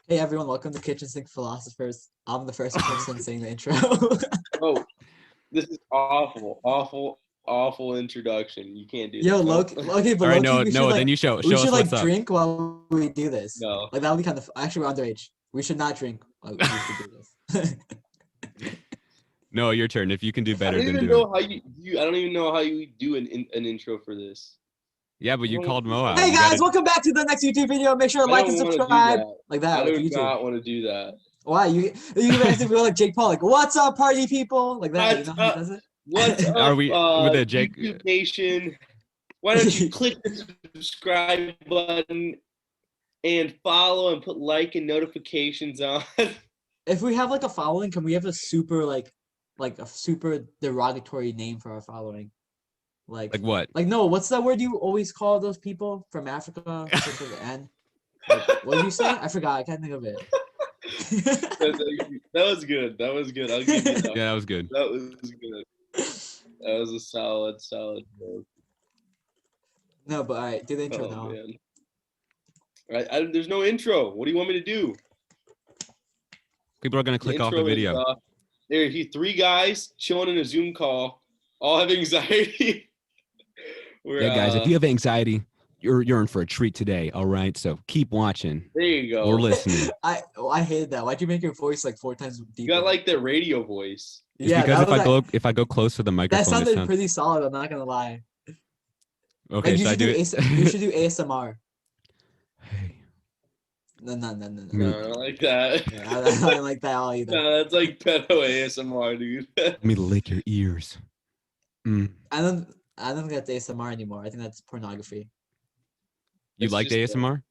Hey everyone, welcome to Kitchen Sink Philosophers. I'm the first person saying the intro. Oh, this is awful introduction. You can't do Yo, that. Loki. Okay, but All right, Loki, we should then you show we us should what's up. drink while we do this. No. Like that would be kind of. Actually, we're underage. We should not drink while we should do this. No, your turn. If you can do I better, don't then even do know it. how you. I don't even know how you do an intro for this. Yeah, but you called Mo out. Hey You guys, gotta- welcome back to the next YouTube video. Make sure to I like and don't wanna do subscribe. that. Like that. I Like do YouTube. not want to do that. Why you guys feel like Jake Paul? Like, what's up, party people? Like that. What's You know how up? he does it? What's up, Are we with a Jake? YouTube Nation? Why don't you click the subscribe button and follow and put like and notifications on? If we have like a following, can we have a super like a super derogatory name for our following? Like what? Like no, what's that word you always call those people from Africa? Starts with an N. Like, what did you say? I forgot. I can't think of it. That was good. That was good. I'll give you that. Yeah, that was good. That was good. That was a solid joke. No, but all right, do the intro Oh now. man. There's no intro. What do you want me to do? People are gonna click off the video. There, three guys chilling in a Zoom call, all have anxiety. Yeah, guys, if you have anxiety, you're in for a treat today. All right, so keep watching. There you go. Or listening. I hated that. Why'd you make your voice like 4 times deeper? You got like the radio voice. It's yeah, because that if I go close to the that microphone, sounded pretty solid. I'm not gonna lie. Okay, Like, should I do it? You should do ASMR. Hey. No. No, I don't like that. Yeah, I don't like that all either. No, that's like pedo ASMR, dude. Let me lick your ears. I don't think that's ASMR anymore. I think that's pornography. You It's liked just, ASMR?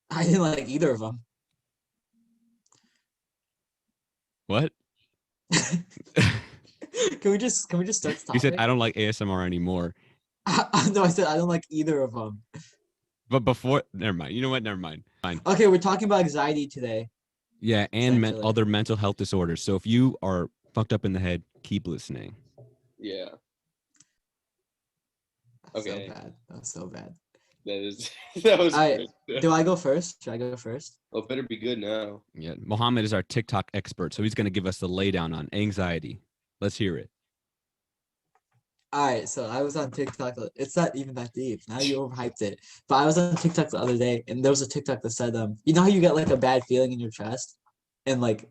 I didn't like either of them. What? Can we just start the topic? He said I don't like ASMR anymore. No, I said I don't like either of them. But before, never mind. You know what? Never mind. Fine. Okay, we're talking about anxiety today. Yeah, and Essentially. other mental health disorders. So if you are fucked up in the head, keep listening. Yeah. That's Okay. so bad. That was so bad. That was good. Do I go first? Should I go first? Oh, better be good now. Yeah, Mohammed is our TikTok expert, so he's going to give us the laydown on anxiety. Let's hear it. All right, so I was on TikTok. It's not even that deep. Now you overhyped it. But I was on TikTok the other day, and there was a TikTok that said, you know how you get like a bad feeling in your chest, and like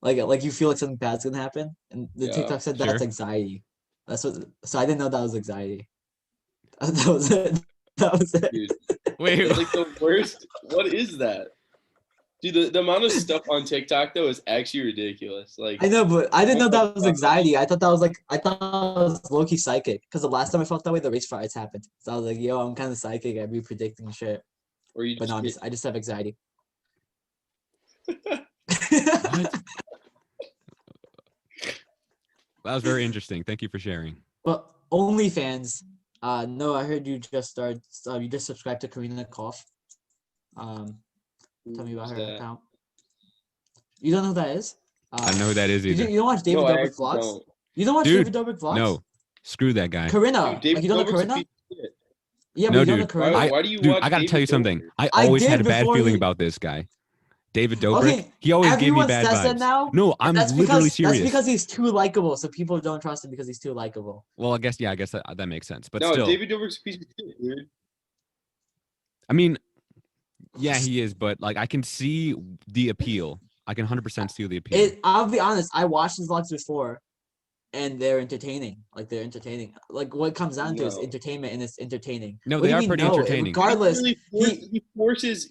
you feel like something bad's gonna happen, and the Yeah, TikTok said that's sure. anxiety. That's what. So I didn't know that was anxiety. That was it. That was it. Dude. Wait, It's like the worst. What is that? Dude, the amount of stuff on TikTok though is actually ridiculous. Like I know, but I didn't know that was anxiety. I thought it was low-key psychic. Because the last time I felt that way, the race riots happened. So I was like, yo, I'm kind of psychic. I'd be predicting shit. or you But no, just I just have anxiety. what? That was very interesting. Thank you for sharing. But OnlyFans. No, I heard you just started. You just subscribed to Karina Koff. Tell me about her that? account. You don't know who that is? I know who that is either. You don't watch David No, I Dobrik actually vlogs? don't. You don't watch Dude, David Dobrik vlogs? No, screw that guy. Karina. Dude, David Like, you don't know Dobrik's a Karina? piece of shit. Yeah, No, but you don't know dude. Karina? Why do you Dude, watch I gotta tell you David something. Dobrik? I I always did had a bad before feeling he- about this guy. David Dobrik. Okay, He always gave me everyone bad says vibes. that now. No, I'm literally serious. That's because he's too likable, so people don't trust him because he's too likable. Well, I guess that makes sense. But No, still, David Dobrik's a piece of shit, dude. I mean, yeah, he is. But like, I can see the appeal. I can 100% see the appeal. I'll be honest. I watched his vlogs before, and they're entertaining. Like they're entertaining. Like what it comes down to is No. entertainment, and it's entertaining. No, What they do you are mean pretty no? entertaining. Regardless, He forces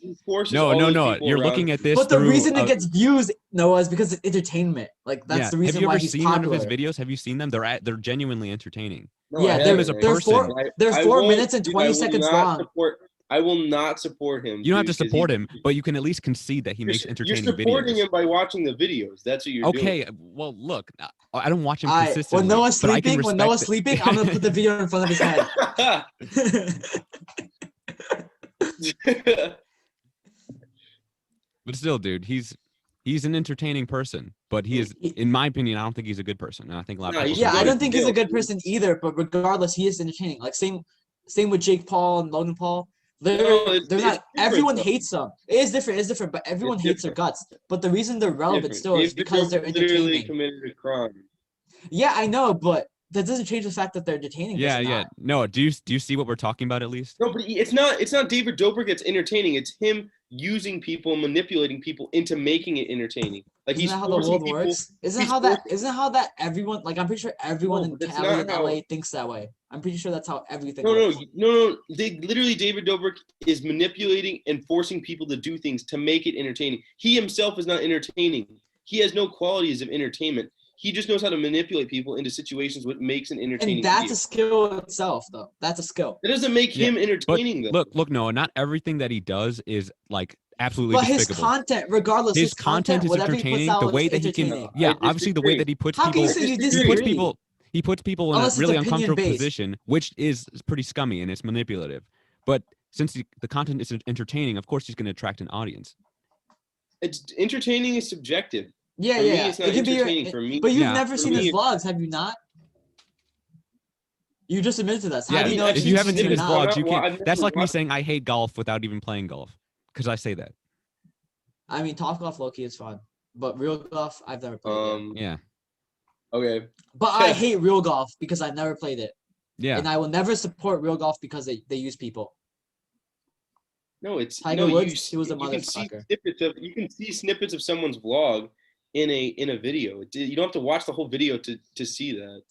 No. all those people You're around looking him. at this but the through. reason it gets views, Noah, is because it's entertainment. Like that's yeah. the reason Have you why ever he's seen popular. one of his videos? Have you seen them? They're genuinely entertaining. No, Yeah, I they're- haven't, as a right? person. They're I 4 won't- minutes and dude, 20 I will seconds not long. I will not support him. You don't have to dude, 'cause support him, but you can at least concede that he makes you're entertaining supporting videos. him by watching the videos. That's what you're doing. Okay, well, look, I don't watch him Alright, consistently. when Noah's but I can sleeping, respect it. I'm gonna put the video in front of his head. But still, dude, he's an entertaining person. But he is, in my opinion, I don't think he's a good person. And I think a lot No, of people. he's Yeah, think I he don't is. think he's a good person either, but regardless, he is entertaining. Like same with Jake Paul and Logan Paul. it's not. different, Everyone though. hates them. It is different. It's different, but everyone hates their guts. But the reason they're relevant Different. still is David because they're Dobrik literally entertaining. committed a crime. Yeah, I know, but that doesn't change the fact that they're entertaining. Yeah, does it yeah. not? No, do you see what we're talking about at least? No, but it's not David Dobrik that's entertaining. It's him using people, manipulating people into making it entertaining. Like Isn't that how the world works? Isn't how that everyone, like, I'm pretty sure everyone in that's Cali and not how. LA thinks that way. I'm pretty sure that's how everything No, works. no. They literally, David Dobrik is manipulating and forcing people to do things to make it entertaining. He himself is not entertaining. He has no qualities of entertainment. He just knows how to manipulate people into situations what makes an entertaining And that's video. a skill itself, though. That's a skill. That doesn't make him entertaining, though. Look, Noah, not everything that he does is like absolutely But his despicable. content, regardless, His content is whatever he puts entertaining. out The is way that he can, entertaining. yeah, I obviously the way disagree. that he puts How can people, you say you he puts disagree? people in Unless a it's really uncomfortable opinion-based. position, which is pretty scummy and it's manipulative. But since the content is entertaining, of course he's going to attract an audience. It's entertaining is subjective. Yeah, For me, yeah. it's not It can be entertaining. For me, but you've Yeah. never For seen me, his vlogs, have you not? You just admitted to that. So Yeah, how do you know I've if seen you haven't seen snippets, his but I'm vlogs, you not- can. I've That's never like me watched- saying I hate golf without even playing golf, because I say that. I mean, Top Golf low-key is fun, but real golf, I've never played it. Yeah, Okay. But I hate real golf because I've never played it. yeah. And I will never support real golf because they use people. No, it's Tiger no. Woods, he was a You can see motherfucker. snippets of someone's vlog in a video. You don't have to watch the whole video to see that.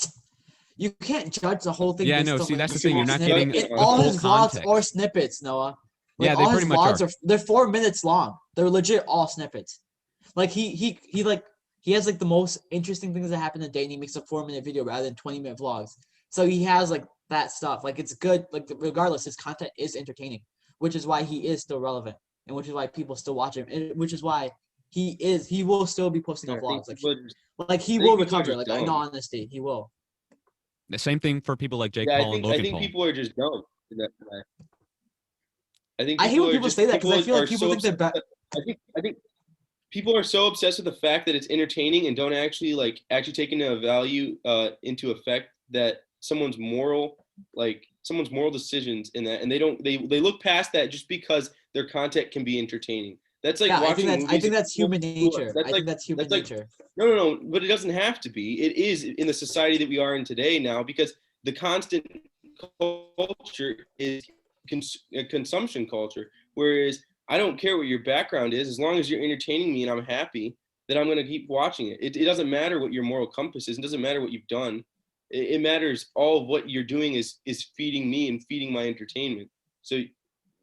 You can't judge the whole thing. Yeah, based no, on, see, like, that's a the thing, you're small not snippet. getting And the all whole his vlogs context. are snippets, Noah. Like, Yeah, they all pretty his much vlogs are. they're 4 minutes long. They're legit all snippets. Like he has like the most interesting things that happen in a day, and he makes a 4-minute video rather than 20-minute vlogs. So he has like that stuff. Like, it's good. Like, regardless, his content is entertaining, which is why he is still relevant, and which is why people still watch him, and which is why he will still be posting on I think vlogs. Like, people are just- like he I will think people are recover. just Like, in dumb. all honesty, he will. The same thing for people like Jake Yeah, Paul and I Logan think Paul. people are just dumb. In that way. I think I hate when are people just- say that because I feel like are people so think they're obsessed better. I think people are so obsessed with the fact that it's entertaining and don't actually take into effect that someone's moral decisions in that, and they look past that just because their content can be entertaining. That's like Yeah, watching I movies. think that's human nature. That's I think that's human like- nature. No, but it doesn't have to be. It is in the society that we are in today now, because the constant culture is a consumption culture. Whereas I don't care what your background is, as long as you're entertaining me and I'm happy, then I'm going to keep watching it. It doesn't matter what your moral compass is. It doesn't matter what you've done. It matters all of what you're doing is feeding me and feeding my entertainment. So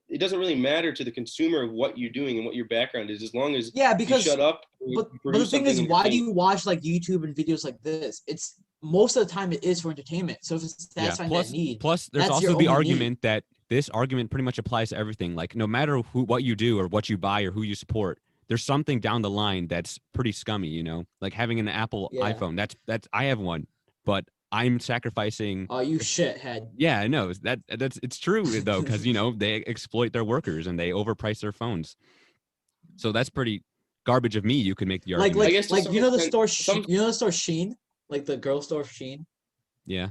it doesn't really matter to the consumer what you're doing and what your background is, as long as because you shut up. But the thing is, why do you watch like YouTube and videos like this? It's most of the time it is for entertainment. So if it's satisfying that need, Plus, there's that's also your the only argument that this argument pretty much applies to everything. Like, no matter what you do or what you buy or who you support, there's something down the line that's pretty scummy. You know, like having an Apple iPhone. That's I have one, but I'm sacrificing. Oh, you shithead. Yeah, I know it's true though, because you know they exploit their workers and they overprice their phones. So that's pretty garbage of me. You could make the argument. Like you know the store you know the store Shein, like the girl store Shein. Yeah.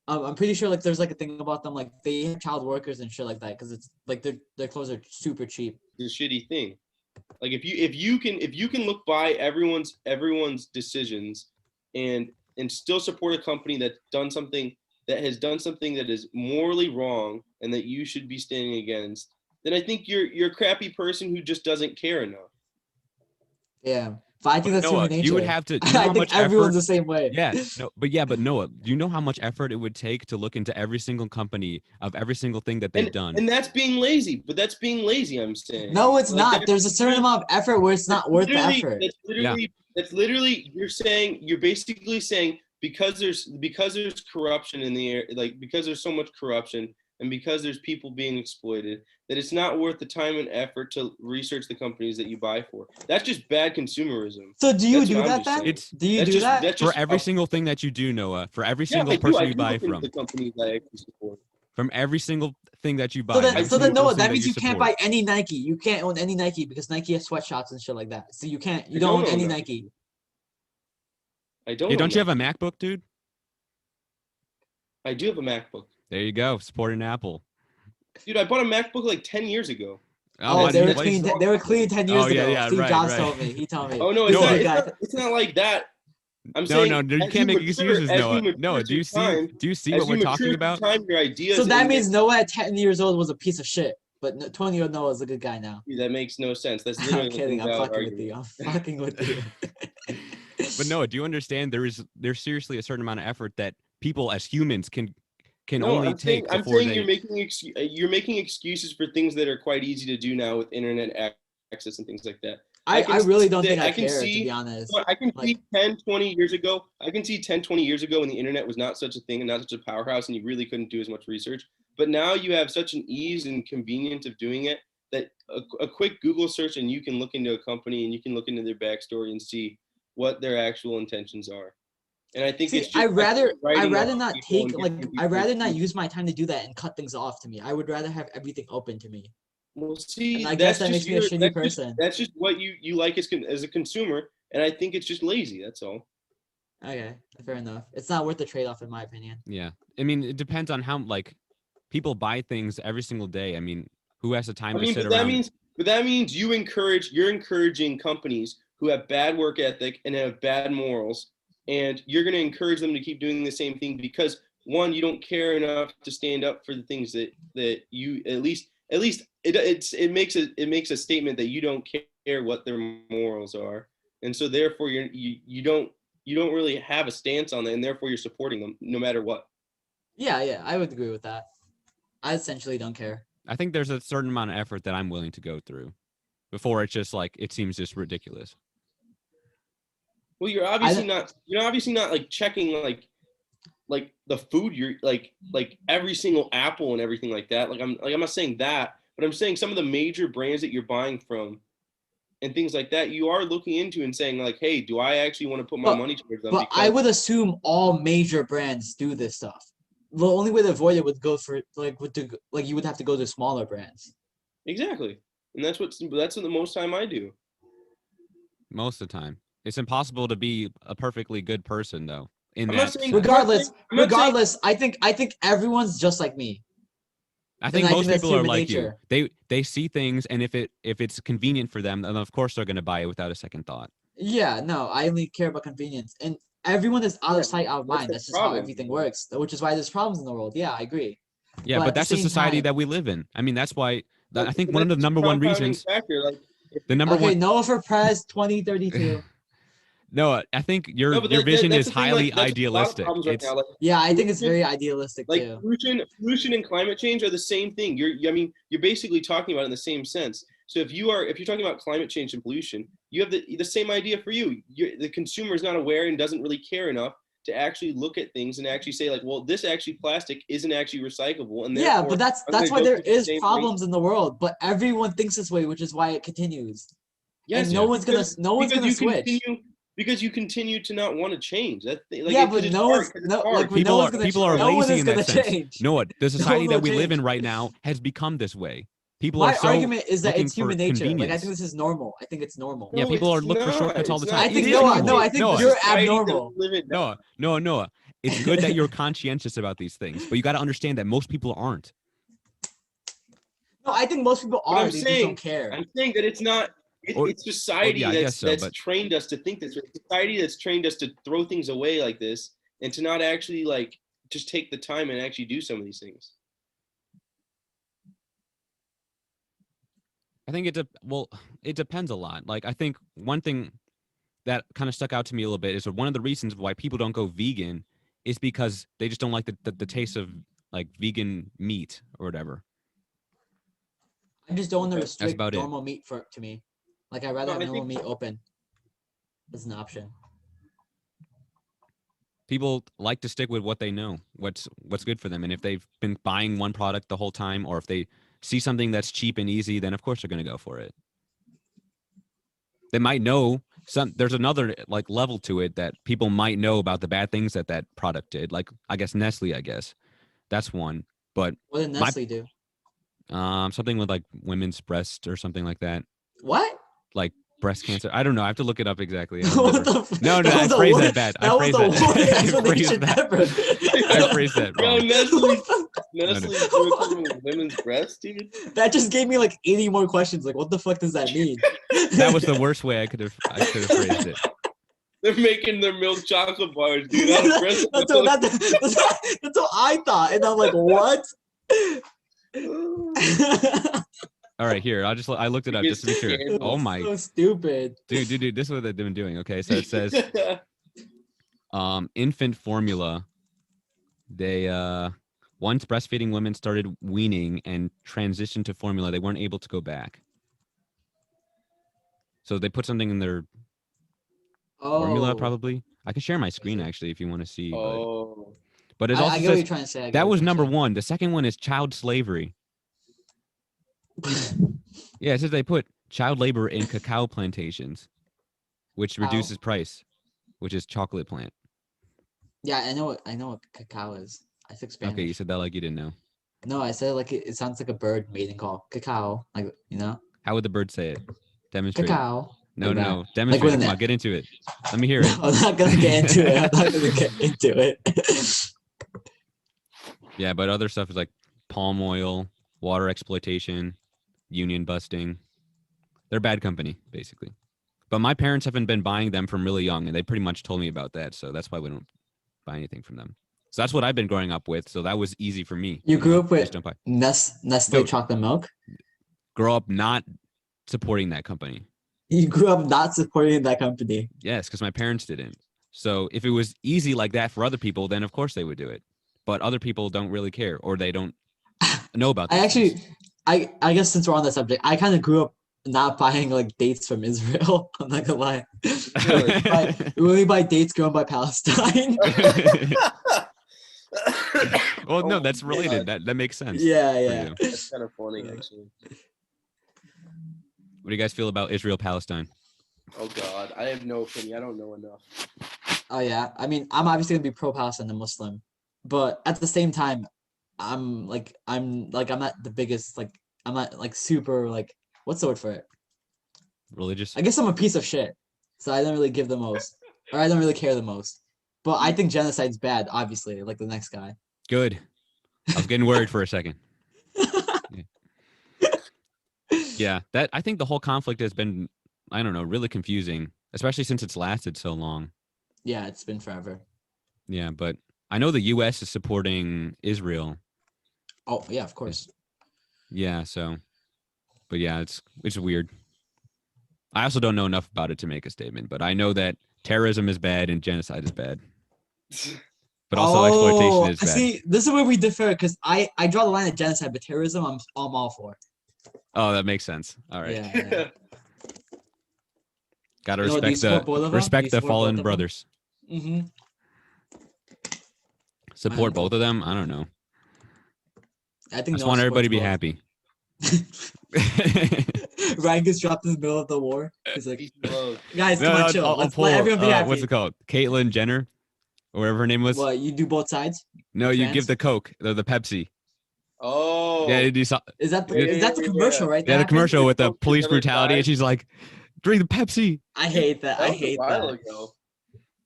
I'm pretty sure like there's like a thing about them, like they have child workers and shit like that because it's like their clothes are super cheap. It's a shitty thing. Like if you can look by everyone's decisions and still support a company that has done something that is morally wrong and that you should be standing against, then I think you're a crappy person who just doesn't care enough. Yeah. But I think that's Noah, human nature. you would have to. You know I how think much everyone's effort, the same way. Yeah, but Noah, do you know how much effort it would take to look into every single company of every single thing that they've done? And that's being lazy. But that's being lazy, I'm saying. No, it's not. There's a certain amount of effort where it's not worth the effort. That's literally you're basically saying because there's corruption in the air, like because there's so much corruption and because there's people being exploited, that it's not worth the time and effort to research the companies that you buy for. That's just bad consumerism. So do you do that then? Do you do that? For every single thing that you do, Noah, for every single person you buy from. The companies I actually support. From every single thing that you buy. So then Noah, that means you can't buy any Nike. You can't own any Nike because Nike has sweatshops and shit like that. So you don't own any Nike. I don't. Hey, don't you have a MacBook, dude? I do have a MacBook. There you go, supporting Apple. Dude, I bought a MacBook like 10 years ago. Oh, they were what clean. is- They were clean 10 years Oh, yeah, ago. yeah, Steve right, Jobs right. told me. He told me. Oh no, He's it's a not. good guy. It's not like that. I'm No, saying no, you as can't make mature, excuses, as you Noah. mature Noah, do through you see? time, Do you see as what you we're mature talking through about? time, your ideas. So that and means Noah at 10 years old was a piece of shit. But 20-year-old Noah is a good guy now. that makes no sense. That's literally I'm kidding. an I'm invalid fucking with argument. you. I'm fucking with you. But Noah, do you understand there's seriously a certain amount of effort that people as humans can only take I'm before saying they. you're making excuses for things that are quite easy to do now with internet access and things like that. I really don't think I can care, see, to be honest. I can Like, see 10, 20 years ago. I can see 10, 20 years ago when the internet was not such a thing and not such a powerhouse, and you really couldn't do as much research. But now you have such an ease and convenience of doing it that a quick Google search and you can look into a company and you can look into their backstory and see what their actual intentions are. And I think see, it's just I'd rather writing not off people take and like giving I'd people rather not excuses. use my time to do that and cut things off to me. I would rather have everything open to me. Well, And see, I guess that's that just makes me a shitty person. That's just what you like as a consumer, and I think it's just lazy. That's all. Okay, fair enough. It's not worth the trade-off, in my opinion. Yeah, I mean, it depends on how like people buy things every single day. I mean, who has the time to sit around? But that means you're encouraging companies who have bad work ethic and have bad morals, and you're going to encourage them to keep doing the same thing because one, you don't care enough to stand up for the things that you at least it makes a statement that you don't care what their morals are, and so therefore you don't really have a stance on that, and therefore you're supporting them no matter what. Yeah, I would agree with that. I essentially don't care. I think there's a certain amount of effort that I'm willing to go through before it's just like it seems just ridiculous. Well, you're obviously not like checking like the food you're like every single apple and everything like that. I'm not saying that, but I'm saying some of the major brands that you're buying from and things like that, you are looking into and saying like, hey, do I actually want to put my money towards them? But I would assume all major brands do this stuff. The only way to avoid it would go for you would have to go to smaller brands. Exactly, and that's what the most time I do. Most of the time, it's impossible to be a perfectly good person though. Regardless, I think everyone's just like me. I think most people are like nature. you. They see things, and if it's convenient for them, then of course they're going to buy it without a second thought. Yeah, no, I only care about convenience, and everyone is out of sight, out of mind. That's just how everything works, which is why there's problems in the world. Yeah, I agree. Yeah, but that's the society that we live in. I mean, that's why I think one of the number one reasons. The number one. Noah for Prez 2032. No, I think your vision is highly idealistic. Yeah, I think it's very idealistic too. Pollution and climate change are the same thing. You're basically talking about it in the same sense. So if you're talking about climate change and pollution, you have the same idea for you. The consumer is not aware and doesn't really care enough to actually look at things and actually say like, well, this actually plastic isn't actually recyclable. And yeah, but that's why there is problems in the world. But everyone thinks this way, which is why it continues. Yes, and no one's gonna switch. Because you continue to not want to change. That people are lazy in that sense. No, the society that we live in right now has become this way. People are so argument is that it's human nature. Convenience. Like I think this is normal. I think it's normal. Yeah, people are looking for shortcuts all the time. I think I think you're abnormal. Noah. It's good that you're conscientious about these things, but you got to understand that most people aren't. No, I think most people are. They just don't care. I'm saying that it's not. It's society that's trained us to think this way. Society that's trained us to throw things away like this and to not actually like just take the time and actually do some of these things. I think it depends a lot. Like I think one thing that kind of stuck out to me a little bit is one of the reasons why people don't go vegan is because they just don't like the taste of like vegan meat or whatever. I just don't want to restrict normal meat to me. Like I'd rather have normal meat open as an option. People like to stick with what they know, what's good for them. And if they've been buying one product the whole time, or if they see something that's cheap and easy, then of course they're going to go for it. They might know there's another like level to it that people might know about the bad things that product did. Like I guess Nestle, that's one. But what did Nestle do? Something with like women's breast or something like that. What? Like breast cancer. I don't know. I have to look it up exactly. I don't What remember. the f- No, that I was the phrased that worst- bad. That I was phrased the that. worst I explanation phrased that. ever. I phrased that Yo, wrong. Nestle's talking about women's breasts, dude. That just gave me like 80 more questions. Like, what the fuck does that mean? That was the worst way I could have phrased it. They're making their milk chocolate bars, dude. Out of breast that's, milk. that's what I thought, and I'm like, what? All right, here. I looked it up just to be sure. Scandalous. Oh my, So stupid. dude, this is what they've been doing. Okay, so it says, infant formula. They once breastfeeding women started weaning and transitioned to formula, they weren't able to go back. So they put something in their formula, probably. I can share my screen actually if you want to see. Oh. But it I also get what you're says trying to say. that was number one. The second one is child slavery. Yeah, it says they put child labor in cacao plantations, which reduces price, which is chocolate plant. Yeah, I know what cacao is. I speak Spanish. Okay, you said that like you didn't know. No, I said like it sounds like a bird mating call. Cacao, like How would the bird say it? Demonstrate. Cacao. No, like no. that. Demonstrate. Like Come on, get into it. Let me hear it. I'm not gonna get into it. I'm not gonna get into it. Yeah, but other stuff is like palm oil, water exploitation, union busting. They're bad company, basically. But my parents haven't been buying them from really young, and they pretty much told me about that. So that's why we don't buy anything from them. So that's what I've been growing up with. So that was easy for me. You grew up with Just don't buy. Nestle chocolate milk? Grow up not supporting that company. You grew up not supporting that company. Yes, because my parents didn't. So if it was easy like that for other people, then of course they would do it. But other people don't really care, or they don't know about I these things. I guess since we're on that subject, I kind of grew up not buying like dates from Israel. I'm not gonna lie. We buy dates grown by Palestine. Well, no, Oh that's my related. God. That makes sense. Yeah, for yeah. you. That's kind of funny, actually. What do you guys feel about Israel Palestine? Oh God, I have no opinion. I don't know enough. Oh yeah. I mean, I'm obviously gonna be pro Palestine and Muslim, but at the same time, I'm not the biggest I'm not like super like what's the word for it? Religious? I guess I'm a piece of shit, so I don't really give the most, or I don't really care the most. But I think genocide's bad, obviously, like the next guy. Good. I was getting worried for a second. Yeah, that I think the whole conflict has been, I don't know, really confusing, especially since it's lasted so long. Yeah, it's been forever. Yeah, but I know the U.S. is supporting Israel. Oh yeah, of course. Yeah, so, but yeah, it's weird. I also don't know enough about it to make a statement, but I know that terrorism is bad and genocide is bad. But also exploitation is bad. See, this is where we differ because I draw the line at genocide, but terrorism I'm all for. Oh, that makes sense. All right. Yeah. Gotta You know, do you support both of them? Do respect you the support both fallen of them? brothers. Mm-hmm. Support both of them? I don't know. I think I just want everybody to be happy. Ryan gets dropped in the middle of the war. He's like, Peace and love. guys, come on, chill. I'll Let's pull, let everyone be happy. what's it called? Caitlyn Jenner? Or whatever her name was? What, you do both sides? No, you Trans? give the Coke, the Pepsi. Oh. Yeah, you do Is that Yeah, the commercial, right? Yeah, the that happened? commercial with the Coke police together brutality, and sides. she's like, drink the Pepsi. I hate that. That I was hate a while that. ago.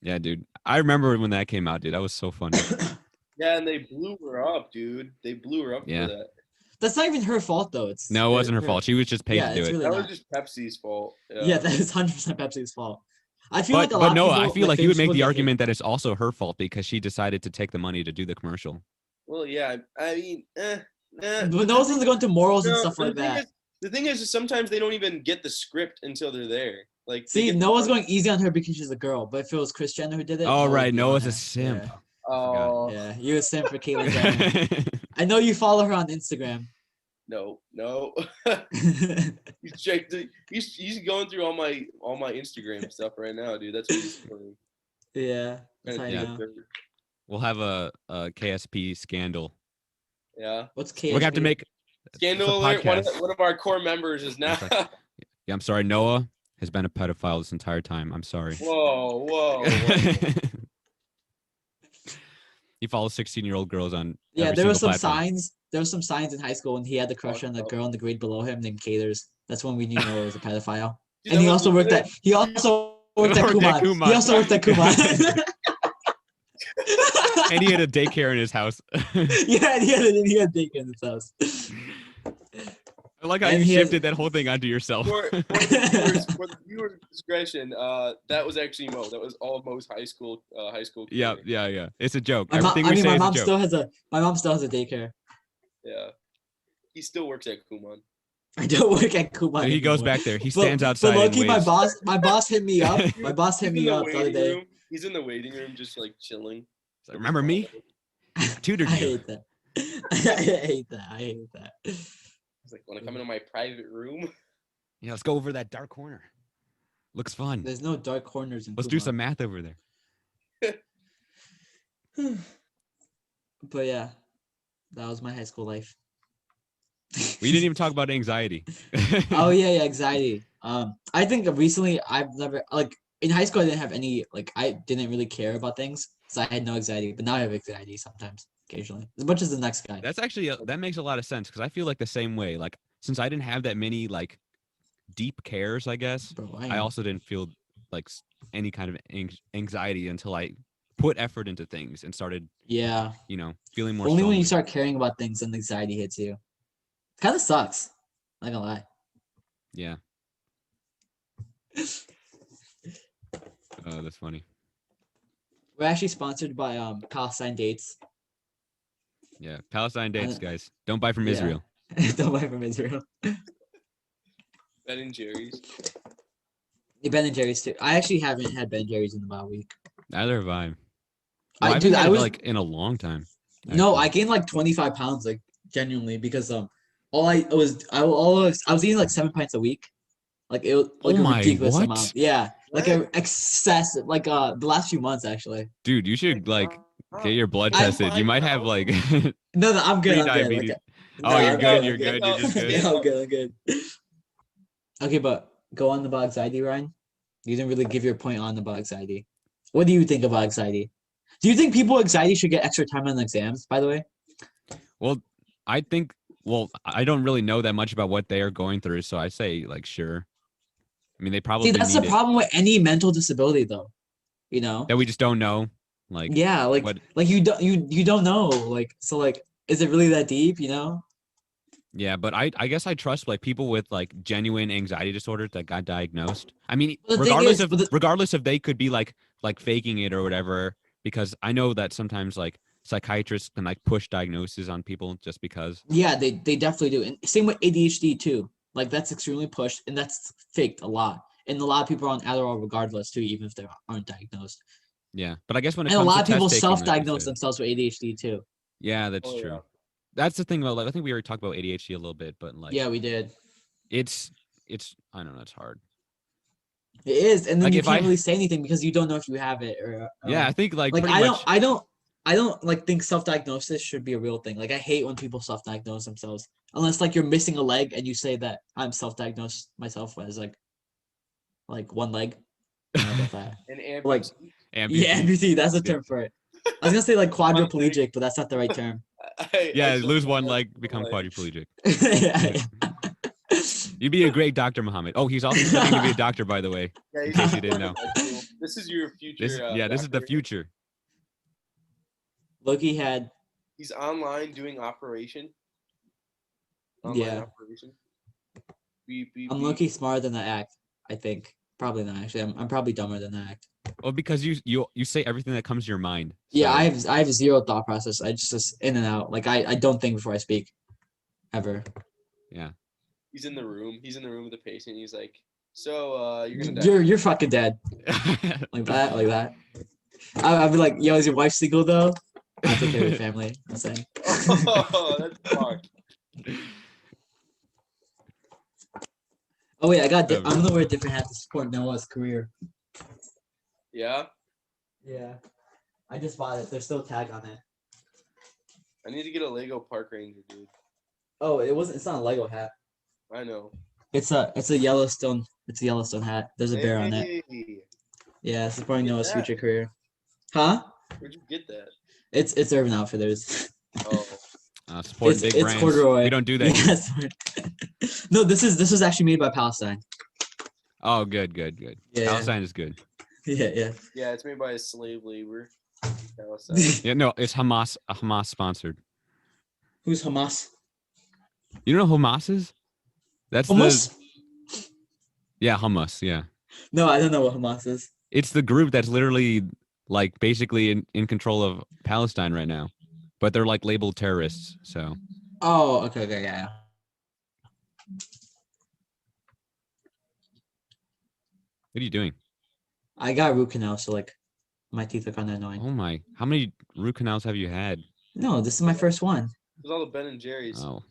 Yeah, dude. I remember when that came out, dude. That was so funny. Yeah, and they blew her up, dude. They blew her up Yeah. for that. That's not even her fault, though. It's No, it wasn't her fault. She was just paid Yeah, to do it's it. really That not. was just Pepsi's fault. Yeah, that is 100% Pepsi's fault. I feel like a lot But of no, people, I feel like you would famous make people the get argument that it's also her fault because she decided to take the money to do the commercial. Well, yeah. I mean, But no one's going to morals and No, stuff the like thing that. the thing is sometimes they don't even get the script until they're there. Like, they See, get the Noah's part- going easy on her because she's a girl. But if it was Kris Jenner who did it, Oh, Noah would right. be on Noah's her. a simp. Yeah. Oh, Yeah, you a simp for Caitlyn Jenner. I know you follow her on Instagram. no. He's going through all my Instagram stuff right now, dude. That's what he's doing. Yeah, that's how Trying you to know. dig up We'll have a KSP scandal. Yeah. What's We're gonna have to KSP? make Scandal it's a alert. podcast. One of our core members is now. Yeah, I'm sorry. Noah has been a pedophile this entire time. I'm sorry. Whoa. He follows 16-year-old girls on Yeah, every there were single some platform. signs. There were some signs in high school when he had the crush on the girl in the grade below him named Caters. That's when we knew Noah was a pedophile. Dude, And that he was also worked lit. at He also worked at Worked at Kumon. He Kumon. also worked at Kumon. And he had a daycare in his house. Yeah, he had daycare in his house. I like how And you he has- shifted that whole thing onto yourself. For the viewers' discretion, that was actually Mo. That was all Mo's high school Yeah, career. yeah. It's a joke. My Everything we say my is a mom joke. still has a daycare. Yeah. He still works at Kumon. I don't work at Kumon. He goes anymore. back there. He stands outside But and low-key, waves. my boss hit me up. My boss hit me up the other day. He's in the waiting room, just like chilling. It's like, remember me? I tutored I you. hate that. I hate that. He's like, want to come into my private room? Yeah, let's go over that dark corner. Looks fun. There's no dark corners in Let's do Kumon. some math over there. But yeah, that was my high school life. We didn't even talk about anxiety. Oh yeah, anxiety. I think recently I've never in high school I didn't have any I didn't really care about things, so I had no anxiety. But now I have anxiety sometimes, occasionally, as much as the next guy. That's actually that makes a lot of sense because I feel like the same way. Like since I didn't have that many deep cares, I guess Bro, I also didn't feel any kind of anxiety until I put effort into things and started, feeling more. Only when you strongly. start caring about things and anxiety hits you. Kind of sucks. Not gonna lie. Yeah. Oh, that's funny. We're actually sponsored by Palestine Dates. Yeah, Palestine dates, guys. Don't buy from Yeah. Israel. Don't buy from Israel. Ben and Jerry's. Ben and Jerry's too. I actually haven't had Ben and Jerry's in about a week. Neither have I. I haven't had I it, was in a long time. no, actually. I gained 25 pounds genuinely because I was eating 7 pints a week. It was Oh a my, ridiculous what? amount. Yeah. What? An excessive the last few months actually. Dude, you should get your blood I- tested. You might have No, I'm good. I'm pre-diabetes. good. Oh, you're good. I'm You're good. You're just good. Yeah, I'm good. Okay, but go on about anxiety, Ryan. You didn't really give your point on about anxiety. What do you think about anxiety? Do you think people with anxiety should get extra time on exams, by the way? Well, I think. Well, I don't really know that much about what they are going through, so I say sure. I mean, they probably See, that's need the it. problem with any mental disability, though. You know? That we just don't know. Yeah, what? you don't know. Is it really that deep? You know? Yeah, but I guess I trust people with genuine anxiety disorders that got diagnosed. I mean, Well, the thing is, regardless if they could be faking it or whatever, because I know that sometimes psychiatrists can push diagnoses on people just because. Yeah, they definitely do. And same with ADHD too. That's extremely pushed and that's faked a lot. And a lot of people are on Adderall regardless too, even if they aren't diagnosed. Yeah, but I guess when it And a comes lot to of people test taking, self-diagnose themselves with ADHD too. Yeah, that's true. That's the thing about I think we already talked about ADHD a little bit, but yeah, we did. It's I don't know, it's hard. It is, and then you if can't really say anything because you don't know if you have it or. Yeah, I think I don't think self-diagnosis should be a real thing. I hate when people self-diagnose themselves, unless you're missing a leg and you say that I'm self-diagnosed myself as one leg. I don't know about that. An amputee. Yeah, amputee. That's the term for it. I was gonna say quadriplegic, but that's not the right term. Yeah, lose one leg, become quadriplegic. Yeah. You'd be a great doctor, Muhammad. Oh, he's also studying to be a doctor, by the way. Yeah, in case you didn't know. This is your future. This is the future. Loki had. He's online doing operation. Operation. I'm Loki smarter than I act. I think probably not actually. I'm probably dumber than I act. Well, because you say everything that comes to your mind. So. Yeah, I have zero thought process. I just in and out. I don't think before I speak, ever. Yeah. He's in the room. He's in the room with the patient. He's like, "So you're gonna die." You're fucking dead. Like that. I'd be like, "Yo, is your wife single though?" I take care of your family. I'm saying. Oh, that's fucked. Oh wait, I'm gonna wear a different hat to support Noah's career. Yeah. Yeah. I just bought it. There's still a tag on it. I need to get a Lego Park Ranger, dude. Oh, it's not a Lego hat. I know. It's a Yellowstone. It's a Yellowstone hat. There's a bear on it. Yeah, supporting Noah's future career. Huh? Where'd you get that? It's Urban Outfitters. Oh. Supporting big brands. Corduroy. We don't do that. Yes. No, this was actually made by Palestine. Oh, good. Yeah. Palestine is good. Yeah. Yeah, it's made by a slave labor. Palestine. Yeah, no, it's Hamas sponsored. Who's Hamas? You know what Hamas is? That's Hummus? yeah, Hamas, yeah. No, I don't know what Hamas is. It's the group that's literally like basically in control of Palestine right now. But they're like labeled terrorists, so Oh, okay, yeah. what are you doing? I got a root canal, so like my teeth are kind of annoying. Oh my, how many root canals have you had? No, this is my first one. There's all the Ben and Jerry's. Oh.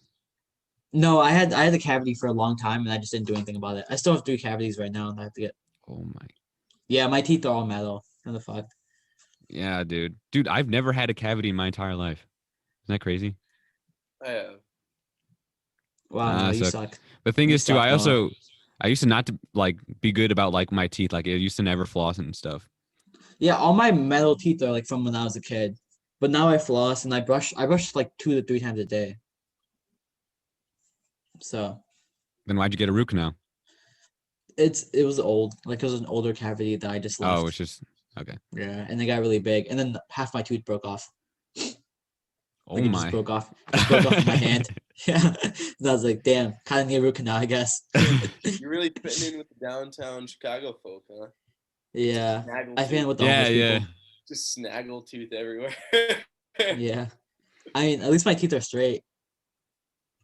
No, I had a cavity for a long time, and I just didn't do anything about it. I still have 3 cavities right now, and I have to get. Oh my. Yeah, my teeth are all metal. How the fuck? Yeah, dude. Dude, I've never had a cavity in my entire life. Isn't that crazy? I have. Wow, no, you suck. The thing You is too, suck, I used to not to like be good about like my teeth. Like I used to never floss and stuff. Yeah, all my metal teeth are like from when I was a kid, but now I floss and I brush like 2 to 3 times a day. So Then why'd you get a root canal? it was old, like it was an older cavity that I just left. Oh, it's just okay. Yeah, and it got really big, and then half my tooth broke off. Oh Like it my. just broke off. It broke off in my hand. Yeah, and I was like, damn, kind of need a root canal, I guess. You're really fitting in with the downtown Chicago folk, huh? Yeah, Snaggle I fit in tooth. with the Yeah, homeless yeah. people. Just snaggle tooth everywhere. Yeah, I mean, at least my teeth are straight.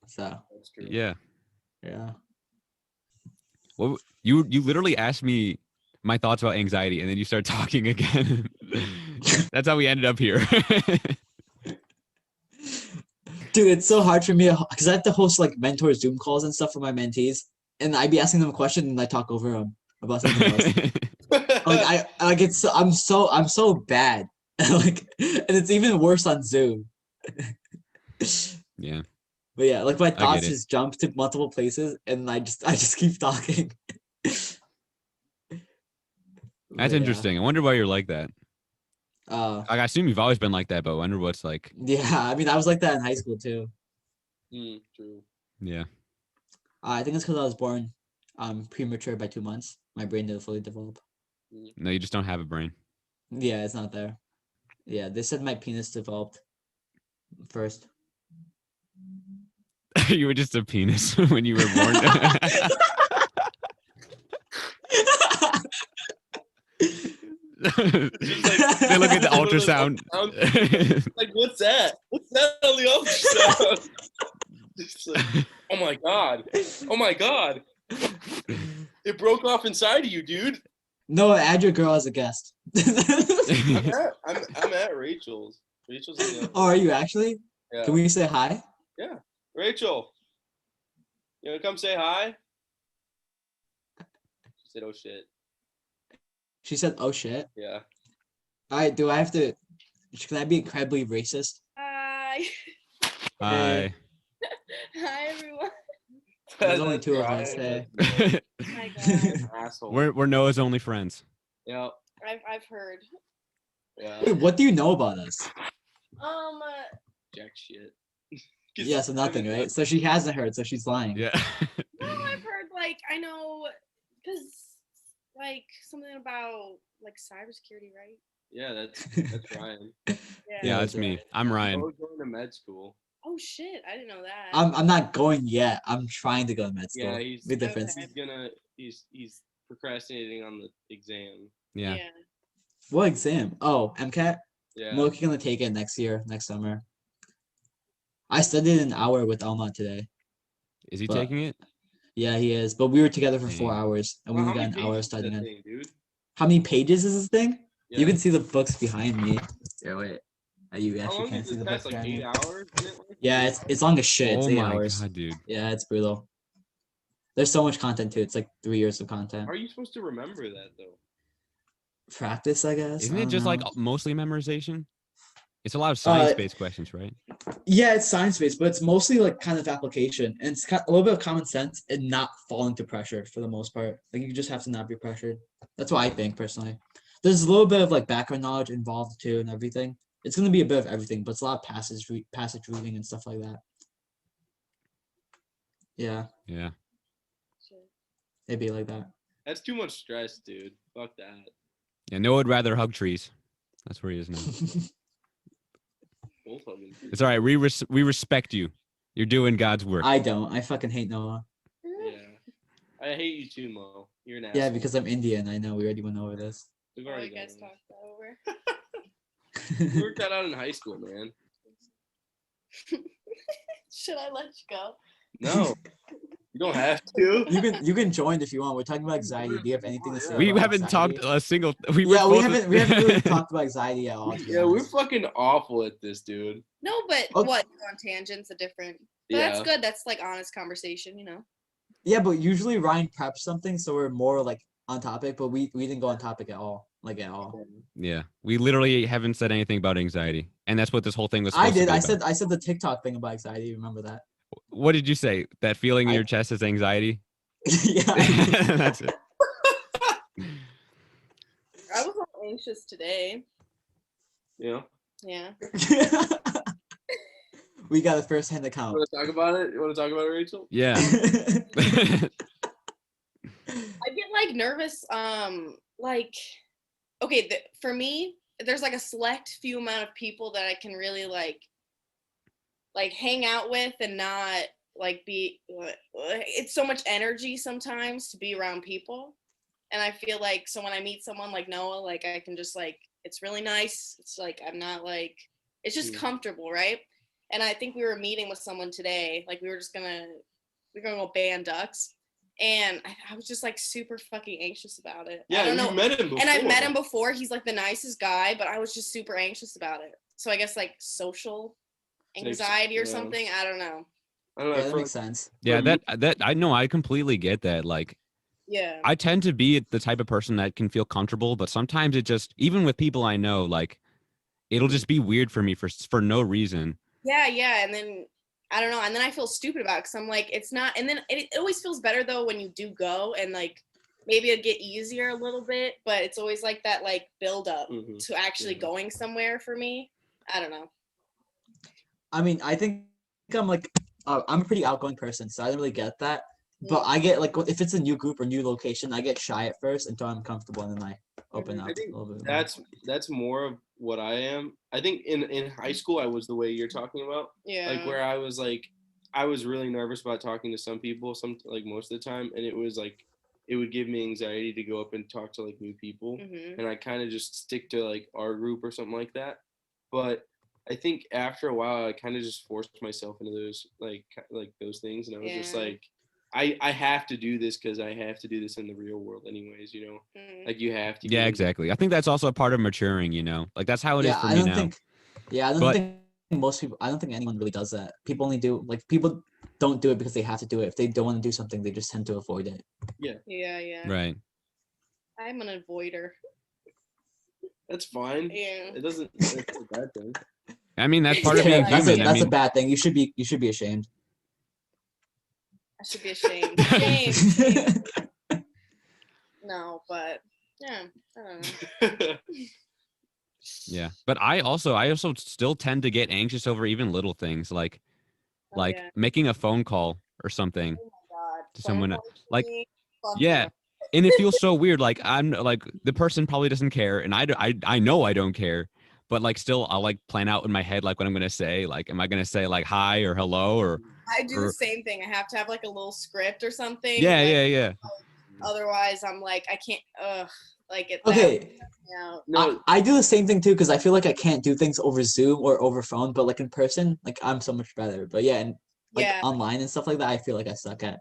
So That's true. Yeah. yeah. Well, you literally asked me my thoughts about anxiety, and then you start talking again. That's how we ended up here. Dude, it's so hard for me because I have to host like mentor Zoom calls and stuff for my mentees, and I'd be asking them a question and I talk over them about something else. Like I like it's I'm so bad. Like, and it's even worse on Zoom. Yeah. But yeah, like my get thoughts it. just jump to multiple places, and I just keep talking. That's But interesting. I wonder why you're like that. Yeah. I assume you've always been like that, but I wonder what's like. Yeah, I mean, I was like that in high school too. True. Yeah. I think it's because I was born premature by 2 months. My brain didn't fully develop. No, you just don't have a brain. Yeah, it's not there. Yeah, they said my penis developed first. You were just a penis when you were born. They look at the ultrasound. Like, what's that? What's that on the ultrasound? Just like, oh my god! Oh my god! It broke off inside of you, dude. No, add your girl as a guest. I'm at Rachel's. Rachel's in the Oh, are you actually? Yeah. Can we say hi? Yeah. Rachel, you wanna come say hi? She said, "Oh shit." She said, "Oh shit." Yeah. All right, do I have to? Can I be incredibly racist? Hi. Hi. Hi, everyone. There's only 2 of us. Hey. Hi, guys. Asshole. We're Noah's only friends. Yeah. I've heard. Yeah. Wait, what do you know about us? Jack shit. Yeah, so nothing, right? So she hasn't heard, so she's lying. Yeah. No, I've heard like I know, cause like something about like cybersecurity, right? Yeah, that's Ryan. Yeah, it's me. I'm Ryan. Oh, going to med school. Oh shit, I didn't know that. I'm not going yet. I'm trying to go to med school. Yeah, he's Big difference. he's procrastinating on the exam. Yeah. What exam? Oh, MCAT. Yeah. I'm looking to take it next summer. I studied an hour with Alma today. Is he But- taking it? Yeah, he is. But we were together for 4 Dang. hours, and Well, we how got many an hour pages is that studying it. thing, dude? How many pages is this thing? Yeah. You can see the books behind me. Here, wait. You How actually long can't is see this the test? books Like behind 8 me. hours? Isn't it like Yeah, it's long as shit. It's Oh 8 my hours. god, dude. Yeah, it's brutal. There's so much content too. It's like 3 years of content. How are you supposed to remember that though? Practice, I guess. Isn't I it don't just like know. mostly memorization? It's a lot of science-based questions, right? Yeah, it's science-based, but it's mostly like kind of application, and it's a little bit of common sense and not falling to pressure for the most part. Like you just have to not be pressured. That's what I think personally. There's a little bit of like background knowledge involved too, and everything. It's gonna be a bit of everything, but it's a lot of passage reading and stuff like that. Yeah, Yeah. Shit. it'd be like that. That's too much stress, dude. Fuck that. Yeah, Noah would rather hug trees. That's where he is now. Both of them. It's all right. We respect you. You're doing God's work. I don't. I fucking hate Noah. Yeah. I hate you too, Mo. You're an asshole. Yeah, because I'm Indian. I know. We already went over this. We've Oh, already you guys gone talked that over. over. We worked that out in high school, man. Should I let you go? No. You don't have to. You can join if you want. We're talking about anxiety. Do you have anything to say? We about haven't anxiety? talked a single. We haven't really talked about anxiety at all. Yeah, we're fucking awful at this, dude. No, but Okay. what? On tangents, a different. But Yeah. that's good. That's like honest conversation, you know. Yeah, but usually Ryan preps something, so we're more like on topic. But we didn't go on topic at all. Like at all. Yeah, we literally haven't said anything about anxiety, and that's what this whole thing was. I supposed to did. be I about. said the TikTok thing about anxiety. Remember that? What did you say? That feeling in I- your chest is anxiety. Yeah. That's it. I was all anxious today. Yeah. Yeah. We got a first-hand account. You want to talk about it? You want to talk about it, Rachel? Yeah. I get like nervous. Like, okay, for me, there's like a select few amount of people that I can really like hang out with and not like be. It's so much energy sometimes to be around people, and I feel like so when I meet someone like Noah, like I can just like it's really nice. It's like I'm not like it's just comfortable, right? And I think we were meeting with someone today. Like we're gonna go ban ducks. And I was just like super fucking anxious about it. Yeah, I don't know. you met him before. And I've met him before. He's like the nicest guy, but I was just super anxious about it. So I guess like social anxiety or something. I don't know. I don't know. Yeah, that makes sense. Yeah, that I know. I completely get that. Like, Yeah. I tend to be the type of person that can feel comfortable, but sometimes it just, even with people I know, like, it'll just be weird for me for no reason. Yeah, and then I don't know, and then I feel stupid about it because I'm like, it's not, and then it always feels better though when you do go and like maybe it'll get easier a little bit, but it's always like that like build up to actually going somewhere for me. I don't know. I mean, I think I'm like I'm a pretty outgoing person, so I don't really get that. But I get like if it's a new group or new location, I get shy at first until I'm comfortable, and then I open up I think a little bit. that's more of what I am. I think in high school I was the way you're talking about. Yeah. Like where I was really nervous about talking to some people, like most of the time, and it was like it would give me anxiety to go up and talk to like new people, and I kind of just stick to like our group or something like that. But I think after a while I kind of just forced myself into those like those things, and I was just like, I have to do this because I have to do this in the real world anyways, you know. Like you have to. Yeah, exactly. I think that's also a part of maturing, you know. Like that's how it is for me now. I don't think most people. I don't think anyone really does that. People only do like people don't do it because they have to do it. If they don't want to do something, they just tend to avoid it. Yeah. Right. I'm an avoider. That's fine. Yeah. It doesn't. It's a bad thing. I mean, that's part of being human. That's a bad thing. You should be ashamed. I should be ashamed. Shame. No, but yeah, I don't know. Yeah, but I also still tend to get anxious over even little things like making a phone call or something to someone like and it feels so weird. Like I'm like the person probably doesn't care, and I know I don't care, but like still I'll like plan out in my head like what I'm gonna say. Like, am I gonna say like hi or hello or? I do the same thing. I have to have like a little script or something. Yeah, like, yeah. Otherwise, I'm like I can't. Like it. Okay. No, I do the same thing too because I feel like I can't do things over Zoom or over phone, but like in person, like I'm so much better. But yeah, and like online and stuff like that, I feel like I suck at.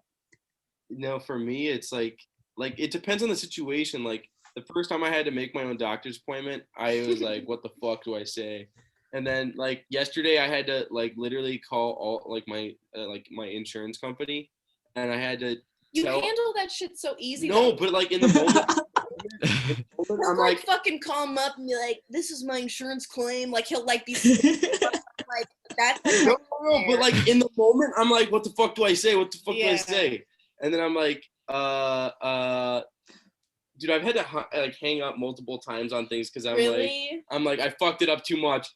No, for me, it's like it depends on the situation. Like the first time I had to make my own doctor's appointment, I was like, what the fuck do I say? And then like yesterday I had to like literally call all like my insurance company, and I had to handle that shit so easy. No, but like in the moment I'm like fucking call him up and be like, this is my insurance claim. Like he'll like be like that's no, but like in the moment I'm like, what the fuck do I say? What the fuck do I say? And then I'm like, dude, I've had to like hang up multiple times on things because I'm like I fucked it up too much.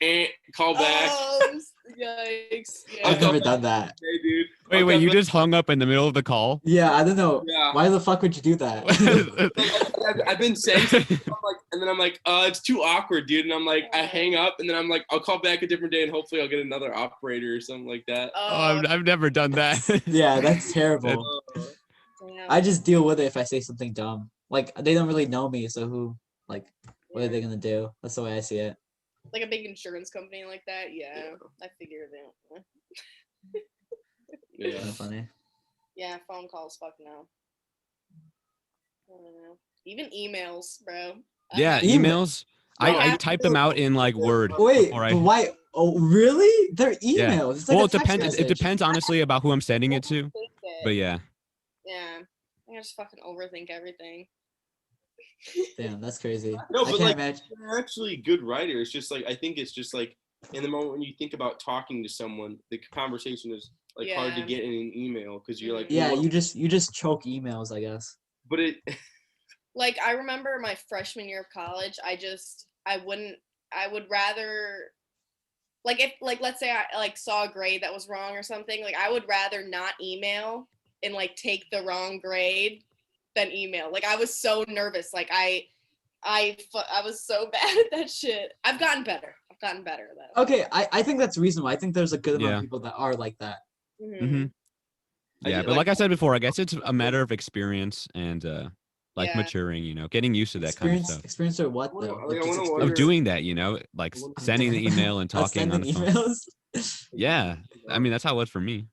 Call back. Oh, yikes! Yeah. I've never done that. Hey, dude. Wait, you just hung up in the middle of the call? Yeah, I don't know. Yeah. Why the fuck would you do that? I've been saying something, and then I'm like, it's too awkward, dude. And I'm like, I hang up, and then I'm like, I'll call back a different day, and hopefully I'll get another operator or something like that. I've never done that. Yeah, that's terrible. Damn. I just deal with it if I say something dumb. Like they don't really know me, so who, like, what are they gonna do? That's the way I see it. Like a big insurance company like that. Yeah. I figured it. Yeah. Kind of funny. Yeah, phone calls, fuck no. I don't know. Even emails, bro. Yeah, emails. I type them out in like Word. Wait, before but why? Oh, really? They're emails. Yeah. It's like Well, a it text depends. It message. depends honestly about who I'm sending it to. But yeah. Yeah. I just fucking overthink everything. Damn, that's crazy. No, I but can't like, imagine. you're actually a good writer. It's just like, I think it's just like, in the moment when you think about talking to someone, the conversation is like hard to Yeah. get in an email because you're like, Yeah, well, you just choke emails, I guess. but it. Like I remember my freshman year of college, I would rather like if like let's say I like saw a grade that was wrong or something, like I would rather not email and like take the wrong grade than email. Like I was so nervous. Like I was so bad at that shit. I've gotten better though. Okay, I think that's reasonable. I think there's a good amount Yeah. of people that are like that. Mm-hmm. I Yeah, did, but like I said before, I guess it's a matter of experience and like Yeah. maturing, getting used to that kind of stuff. Experience or what Wanna- though? like, Like, I just wanna experience. Of doing that, like sending the email and Us talking on the sending phone. emails. Yeah, I mean that's how it was for me.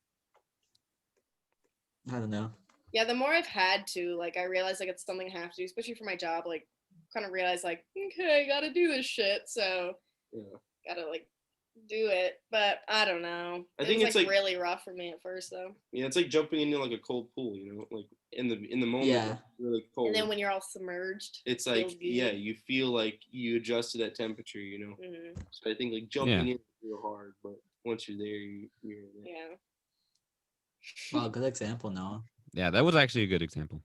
I don't know. Yeah, the more I've had to, like I realize like it's something I have to do, especially for my job, like kind of realize like, okay, I gotta do this shit. So Yeah. gotta like do it. But I don't know. I It think was it's like like- really rough for me at first though. Yeah, it's like jumping into like a cold pool, like in the moment, Yeah. it's really cold. And then when you're all submerged, it's feels like, good. yeah, you feel like you adjust to that temperature, Mhm. So I think like jumping in is real hard, but once you're there, you're there. Yeah. Wow, good example, Noah. Yeah, that was actually a good example.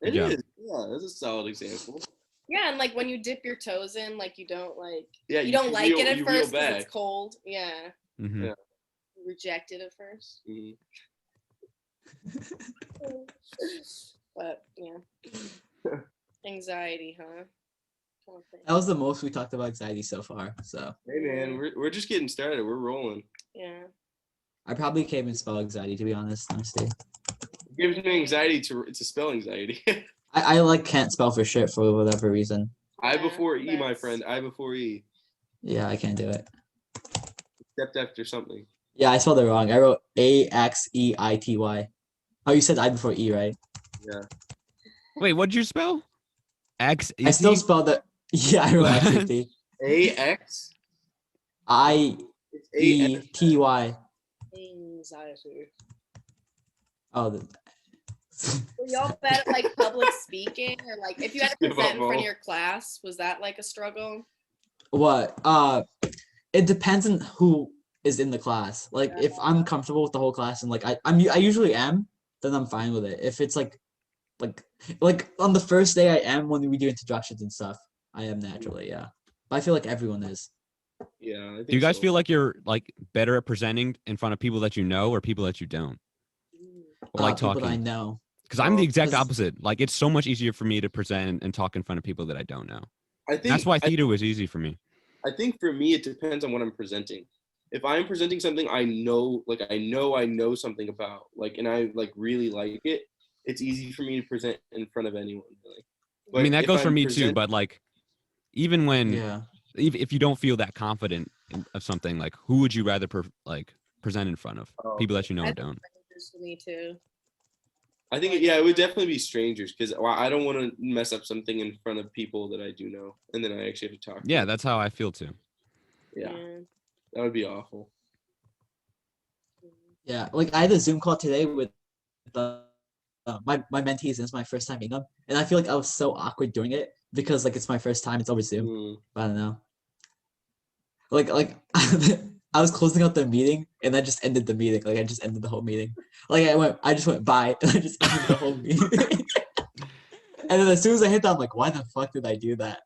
Good It job. is. Yeah, that's a solid example. Yeah, and like when you dip your toes in, like you don't like Yeah, you don't like reel- it at you reel first because back. it's cold. Yeah. Mm-hmm. Yeah. You reject it at first. Mhm. But yeah. Anxiety, huh? Trying to think. That was the most we talked about anxiety so far. So Hey man, we're just getting started. We're rolling. Yeah. I probably can't even spell anxiety, to be honest. Honestly, It gives me anxiety to spell anxiety. I like can't spell for shit for whatever reason. I Yeah, before E, my that's- friend. I before E. Yeah, I can't do it. Except after something. Yeah, I spelled it wrong. I wrote AXEITY. Oh, you said I before E, right? Yeah. Wait, what'd you spell? X. I still spelled it. Yeah, I wrote What? XET. AX. It's IETY. Anxiety. Oh, Were y'all bad at like public speaking or like if you had to Give up, present in front Mo. of your class, was that like a struggle? what? It depends on who is in the class. Like, if I'm comfortable with the whole class and like I usually am, then I'm fine with it. If it's like on the first day I am when we do introductions and stuff, I am naturally, yeah. But I feel like everyone is. Yeah. I think Do you guys so. feel like you're like better at presenting in front of people that you know or people that you don't? Or like People that I talking? know. Because I'm the exact 'cause- opposite. Like it's so much easier for me to present and talk in front of people that I don't know. I think That's why theater was easy for me. I think for me it depends on what I'm presenting. If I'm presenting something I know something about, like, and I like really like it, it's easy for me to present in front of anyone. Really. I mean, that if goes for I'm me too. present- But like, even when, Yeah. if you don't feel that confident of something, like who would you rather present in front of? Oh, People that you know I or don't. Strangers for me too. I think it would definitely be strangers because I don't want to mess up something in front of people that I do know, and then I actually have to talk. to Yeah, them. that's how I feel too. Yeah, that would be awful. Yeah, like I had a Zoom call today with my mentees, and it's my first time meeting them, and I feel like I was so awkward doing it because like it's my first time, it's over Zoom. Mm. But I don't know. Like I was closing out the meeting, and I just ended the meeting. Like I just ended the whole meeting. Like I just went bye, and I just ended the whole meeting. And then as soon as I hit that, I'm like, why the fuck did I do that?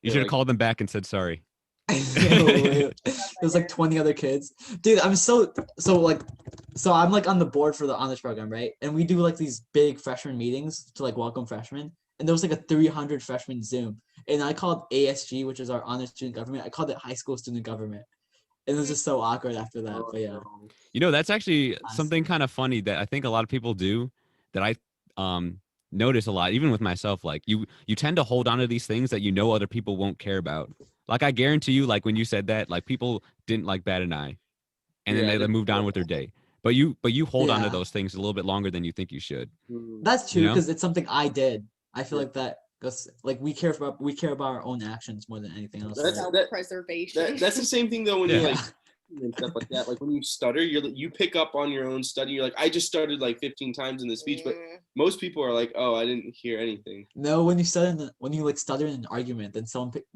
You should have called them back and said sorry. There was like 20 other kids. Dude, I'm so like So I'm like on the board for the honors program, right? And we do like these big freshman meetings to like welcome freshmen. And there was like a 300 freshman Zoom. And I called ASG, which is our honors student government. I called it high school student government. And it was just so awkward after that. But yeah. You know, that's actually Honestly. something kind of funny that I think a lot of people do that I notice a lot, even with myself. Like you tend to hold on to these things that you know other people won't care about. Like I guarantee you, like when you said that, like people didn't like Bat and I, and then they moved on with their day. But you hold on to Yeah. those things a little bit longer than you think you should. That's true You know? because it's something I did. I feel Yeah. like that goes like we care about our own actions more than anything else. That's- right? Self-preservation. That's the same thing though when Yeah. you like and stuff like that. Like when you stutter, you pick up on your own study. You're like, I just stuttered like 15 times in this speech, but most people are like, oh, I didn't hear anything. No, when you stutter in an argument, then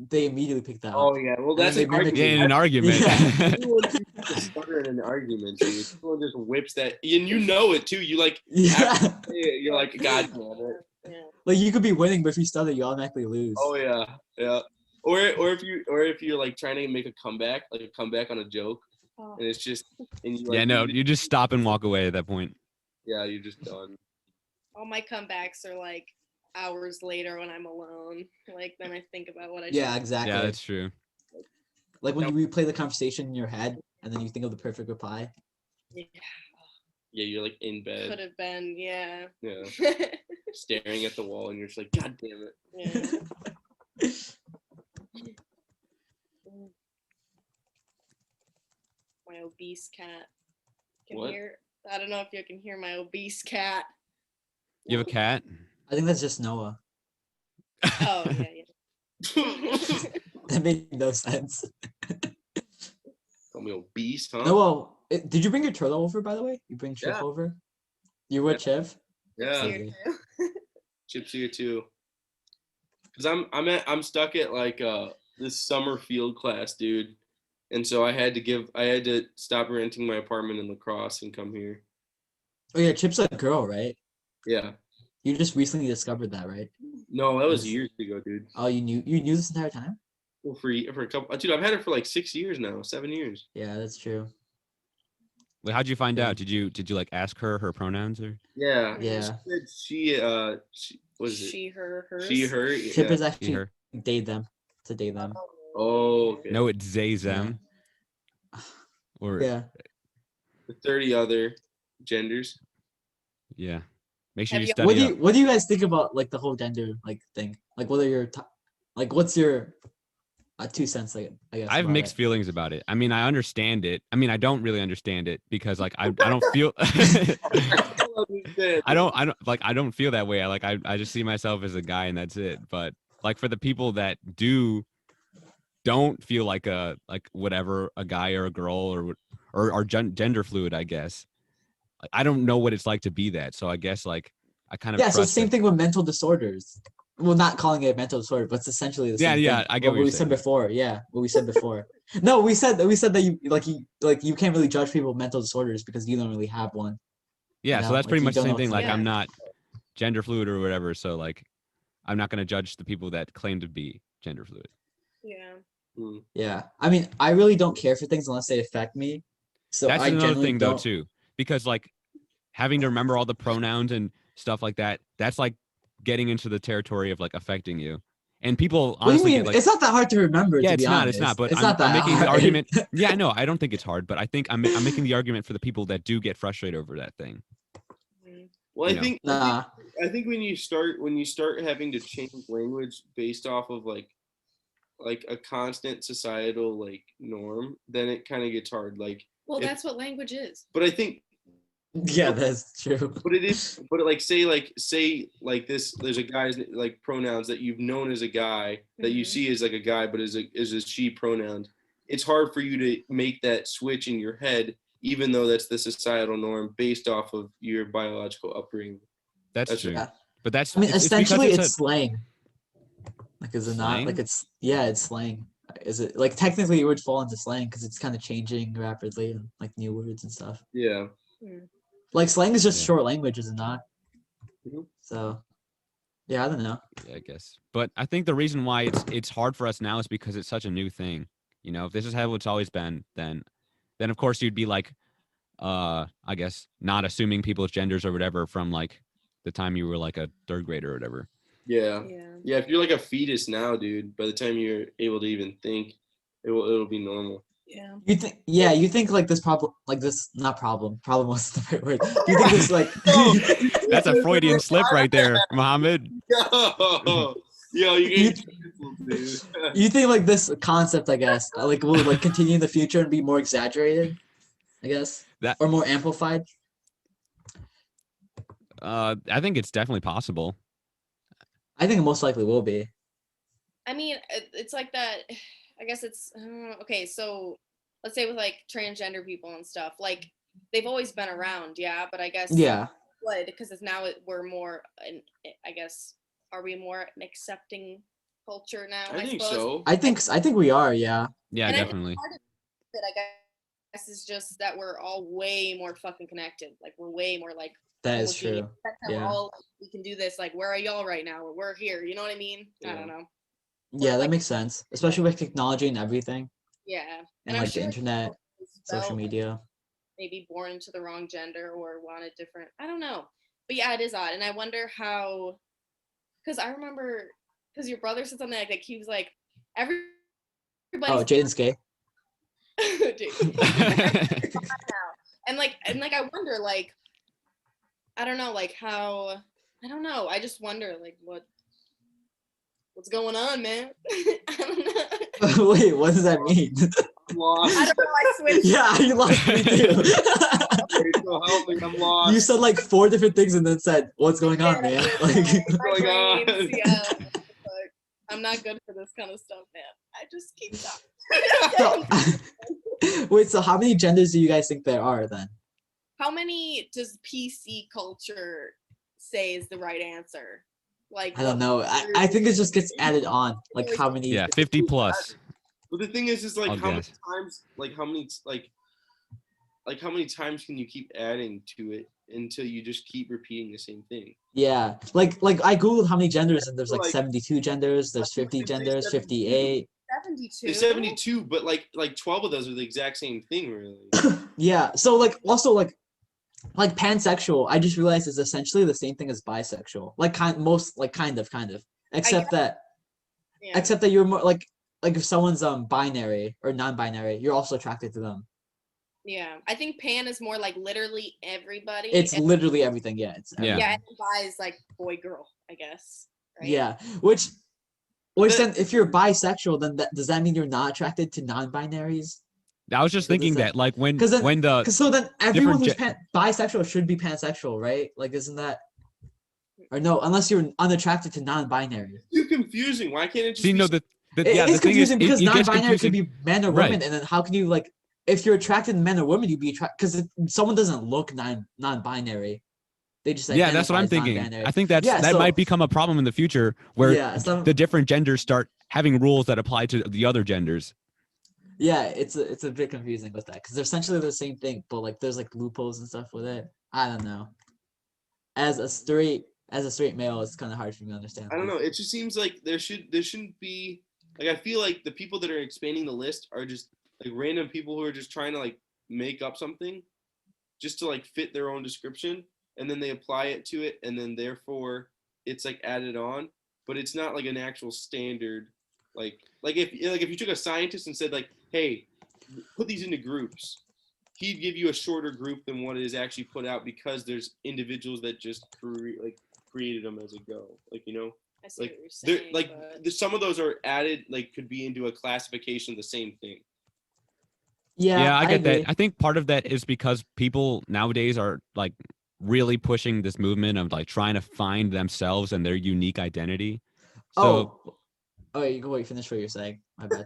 they immediately pick that up. Oh yeah, well that's And an then they mimic Yeah, argument. in an argument. Yeah. Everyone just stutter in an argument, dude. Everyone just whips that, and you know it too. You like, Yeah. you're like, God damn it. Yeah. Like you could be winning, but if you stutter, you automatically lose. Oh yeah, yeah. Or if you're like trying to make a comeback on a joke, Oh. and it's just, and you like, Yeah, no, you just stop and walk away at that point. yeah, you're just done. All my comebacks are like hours later when I'm alone. Like then I think about what I Yeah, said. exactly. Yeah, that's true. Like when you replay the conversation in your head and then you think of the perfect reply. Yeah, Yeah, you're like in could bed, have been. Yeah. yeah, staring at the wall, and you're just like, God damn it. Yeah. My obese cat. What? I don't know if you can hear my obese cat. You have a cat? I think that's just Noah. Oh yeah. That made no sense. Call me obese, huh? Noah, did you bring your turtle over, by the way? You bring Chip Yeah. over? You with Chip? Yeah, Okay. Chip's here too. Cause I'm stuck at like this summer field class, dude, and so I had to stop renting my apartment in La Crosse and come here. Oh yeah, Chip's a girl, right? Yeah. You just recently discovered that, right? No, that was Yes. years ago, dude. Oh, you knew this entire time? Well, for a couple, dude, I've had it for like 6 years now, 7 years. Yeah, that's true. Wait, how'd you find Yeah. out? Did you like ask her pronouns or? Yeah. Yeah. She what is it? She, her, hers. She, her. Chip Yeah. is actually her? date them. To date them. Oh, okay. No, it's they them. Or Yeah. The 30 other genders. yeah. Make sure Have you you- study up. What do you guys think about like the whole gender like thing? Like what are your what's your 2 cents I guess? I have about mixed it? feelings about it. I mean, I understand it. I mean, I don't really understand it because like I don't feel I don't feel that way. I just see myself as a guy and that's it. But like for the people that don't feel like whatever, a guy or a girl or are gender fluid, I guess. Like, I don't know what it's like to be that. So I guess like I kind of Yeah, so trust same that- thing with mental disorders. Well, not calling it a mental disorder, but it's essentially the same thing. I get what you're we said saying. before. Yeah, what we said before. No, we said that you can't really judge people with mental disorders because you don't really have one. Yeah, You so know, that's like, pretty you much the don't same know thing. if Like it's- I'm not gender fluid or whatever. So like I'm not gonna judge the people that claim to be gender fluid. Yeah. Yeah, I mean, I really don't care for things unless they affect me. So That's I another generally thing though don't. too, because like having to remember all the pronouns and stuff like that, that's like getting into the territory of like affecting you. And people What do you honestly mean? get like, It's not that hard to remember. yeah, to it's be not, honest. it's not. But it's I'm not that making the hard. argument. Yeah, no, I don't think it's hard, but I think I'm making the argument for the people that do get frustrated over that thing. Well, You I know. think Nah. I think when you start having to change language based off of like a constant societal like norm, then it kind of gets hard. Like, Well, if- that's what language is. but I think, Yeah, that's true. but it is, but like say this, there's a guy's like pronouns that you've known as a guy that you Mhm. see as like a guy, but is a she pronoun. It's hard for you to make that switch in your head, even though that's the societal norm based off of your biological upbringing. That's That's true. Yeah. But that's I mean, because essentially, it's it's a- slang. Like, is it not? Like, Slang? it's slang. Is it like technically it would fall into slang because it's kind of changing rapidly and like new words and stuff. Yeah. Like slang is just Yeah. short language, is it not? Mhm. So, yeah, I don't know. Yeah, I guess. But I think the reason why it's hard for us now is because it's such a new thing. You know, if this is how it's always been, then of course you'd be like I guess not assuming people's genders or whatever from like the time you were like a third grader or whatever. Yeah. If you're like a fetus now, dude, by the time you're able to even think, it'll be normal. Yeah. You think like this problem, like this, not problem was the right word. You think this like That's a Freudian slip right there, Mohammed. Yo, you get dude. You think like this concept, I guess, like will like continue in the future and be more exaggerated, I guess, or more amplified? I think it's definitely possible. I think it most likely will be. I mean, it's like that. I guess it's okay. So let's say with like transgender people and stuff, like they've always been around, yeah. But I guess what, because it's now we're more, and I guess, are we more an accepting culture now? I think suppose? so. I think we are, yeah. Yeah, and definitely. Part of it, I guess, is just that we're all way more fucking connected. Like we're way more like. That is true. Yeah. All, we can do this. Like, where are y'all right now? Or we're here. You know what I mean? Yeah. I don't know. Yeah, that makes sense, especially with technology and everything. Yeah, and like the internet, social media. Maybe born into the wrong gender or wanted different. I don't know, but yeah, it is odd, and I wonder how. Because I remember, because your brother said something like he was like, everybody. Oh, Jaden's gay. and I wonder, like, I don't know, like how. I don't know. I just wonder, like, what's going on, man? I don't know. Wait, what does that mean? I'm lost. I don't know. I switched. Yeah, you lost me too. So help me, I'm lost. You said like 4 different things and then said, "What's going on, man?" Like, going on? Yeah. Like, I'm not good for this kind of stuff, man. I just keep talking. Wait, so how many genders do you guys think there are then? How many does PC culture say is the right answer? Like, I don't know. I think it just gets added on. Like how many? Yeah, 50 plus. But the thing is like how guess. many times, like how many times can you keep adding to it until you just keep repeating the same thing? Yeah, like I googled how many genders and there's like 72 genders. There's 50 genders, 58. 72. There's 72, but like 12 of those are the exact same thing, really. Yeah. So like also like pansexual, I just realized is essentially the same thing as bisexual. Like kind of. Except that you're more like if someone's binary or non-binary, you're also attracted to them. Yeah. I think pan is more like literally everybody. It's literally everything, yeah. It's everything. Yeah, and bi is like boy girl, I guess. Right? Yeah. Which then if you're bisexual, then does that mean you're not attracted to non-binaries? I was just thinking that, like when so then everyone who's bisexual should be pansexual, right? Like, isn't that, or no? Unless you're unattracted to non-binary. It's too confusing. Why can't it just? See, no, it's confusing because non-binary could be men or women, right. and then how can you like, if you're attracted to men or women, you'd be attracted because someone doesn't look non-binary. They just that's what I'm thinking. I think that might become a problem in the future where the different genders start having rules that apply to the other genders. Yeah, it's a bit confusing with that because they're essentially the same thing, but like there's like loopholes and stuff with it. I don't know. As a straight male, it's kind of hard for me to understand. I don't know. It just seems like there shouldn't be like, I feel like the people that are expanding the list are just like random people who are just trying to like make up something just to like fit their own description, and then they apply it to it, and then therefore it's like added on, but it's not like an actual standard. Like if you took a scientist and said like, hey, put these into groups, he'd give you a shorter group than what is actually put out because there's individuals that just created them as a go. Like, you know, I see like what you're saying, like some of those are added, like could be into a classification of the same thing. Yeah, I get that. I think part of that is because people nowadays are like really pushing this movement of like trying to find themselves and their unique identity. So, you go wait, finish what you're saying. My bad.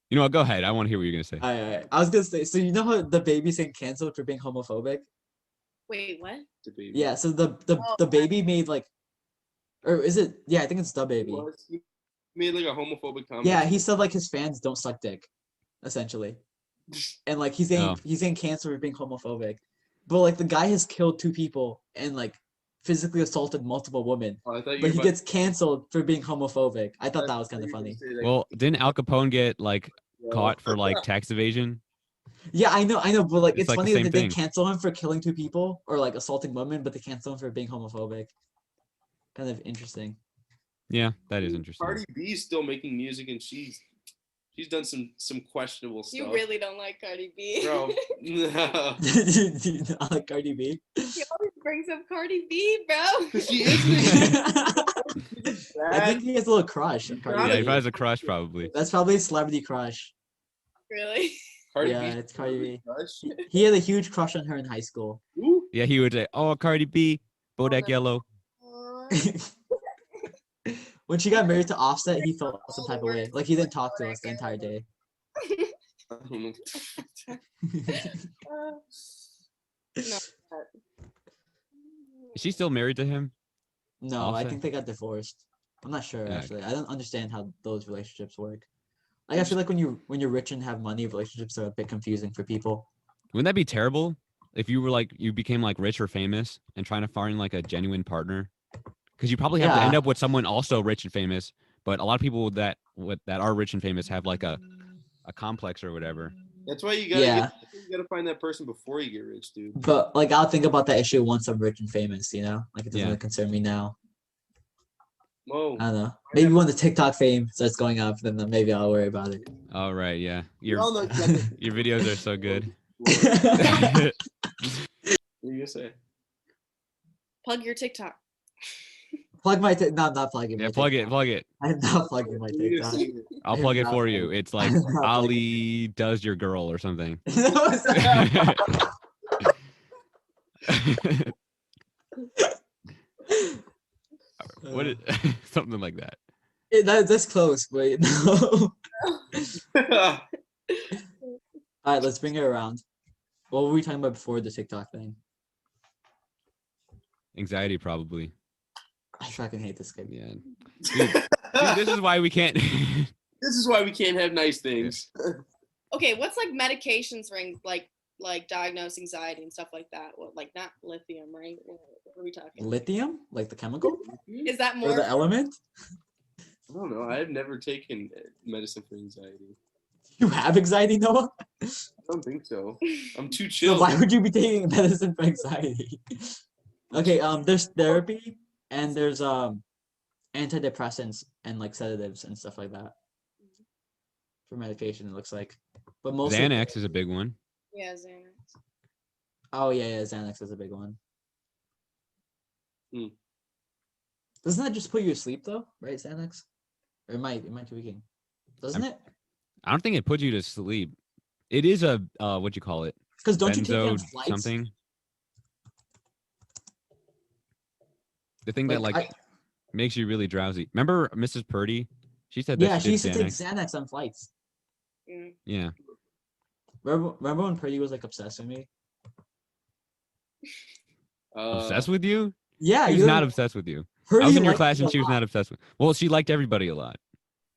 You know what? Go ahead. I want to hear what you're gonna say. All right. I was gonna say, so you know how the baby's getting canceled for being homophobic? Wait, what? The baby. Yeah. So the baby made like, or is it? Yeah, I think it's the baby. He made like a homophobic comment. Yeah, he said like his fans don't suck dick, essentially, and like he's getting canceled for being homophobic, but like the guy has killed 2 people and like physically assaulted multiple women, but he gets canceled for being homophobic. I thought that was kind of funny. Well, didn't Al Capone get like caught for like tax evasion. Yeah, I know, but like It's it's like the funny same that they thing. cancel him for killing 2 people or like assaulting women, but they cancel him for being homophobic. Kind of interesting. Yeah, that is interesting. Cardi B is still making music, and she's done some questionable stuff. You really don't like Cardi B. Bro, no. I like Cardi B. He always brings up Cardi B, bro. She is. I think he has a little crush on Cardi Yeah, B. if I was a crush, probably. That's probably a celebrity crush. Really? Cardi Yeah, B. it's Cardi B. He had a huge crush on her in high school. Ooh. Yeah, he would say, "Oh, Cardi B, Bodak Yellow." When she got married to Offset, he felt some type of way. Like he didn't talk to us the entire day. No. Is she still married to him? No, I Offset? think they got divorced. I'm not sure Yeah. actually. I don't understand how those relationships work. Like I feel like when you're rich and have money, relationships are a bit confusing for people. Wouldn't that be terrible if you were like you became like rich or famous and trying to find like a genuine partner? Because you probably have to end Yeah. up with someone also rich and famous. But a lot of people that are rich and famous have like a complex or whatever. That's why you gotta Yeah. you gotta find that person before you get rich, dude. But like I'll think about that issue once I'm rich and famous, you know? Like it doesn't Yeah. really concern me now. Whoa. I don't know. Maybe when the TikTok fame starts going up, then maybe I'll worry about it. All right, yeah. We all know you got the- Your videos are so good. What are you gonna say? Plug your TikTok. Plug my not plugging Yeah, my plug TikTok. it. I'm not plugging my What are you TikTok. gonna say? I'll I'm plug it not for plugging- you. It's like I'm not Ali does your girl or something. No, it's not. What is, something like that. That's close, but no. All right, let's bring it around. What were we talking about before the TikTok thing? Anxiety, probably. I fucking hate this guy. Yeah. Dude, this is why we can't. This is why we can't have nice things. Okay, what's like medications for like diagnose anxiety and stuff like that? Well, like not lithium, right? What are we talking? Lithium, like the chemical Is that or more? the element? I don't know. I've never taken medicine for anxiety. You have anxiety, Noah? I don't think so. I'm too So chill. why would you be taking medicine for anxiety? Okay, there's therapy and there's antidepressants and like sedatives and stuff like that for medication. It looks like, but mostly Xanax is a big one. Yeah, Xanax. Oh yeah, Xanax is a big one. Hmm. Doesn't that just put you to sleep though, right, Xanax? Or am I tweaking? Doesn't it? I don't think it puts you to sleep. It is a what you call it? Because don't you take it on Benzo flights? something. The thing that Like, like makes you really drowsy. Remember Mrs. Purdy? She said that Yeah, she she used to did take Xanax. Xanax on flights. Mm. Yeah. Remember when Purdy was like obsessed with me? Obsessed with you? Yeah, She was you not obsessed with you. Purdy I was in your liked class me and a she was lot. not obsessed with. Well, she liked everybody a lot.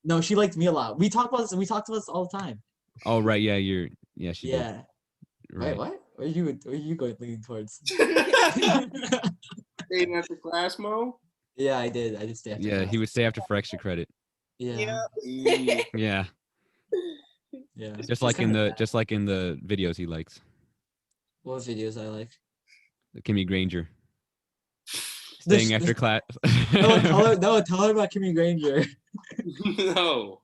No, she liked me a lot. We talk about this. We talked about this all the time. Oh right, yeah, she did. Yeah. Right. Wait, what? Where are you going leaning towards? Staying after class, Mo? Yeah, I did. I did stay after Yeah, class. he would stay after for extra credit. Yeah. Mm. Yeah. Yeah. Just like in the videos he likes. What videos I like? The Kimmy Granger. There's- Staying after class. Tell her about Kimmy Granger. No.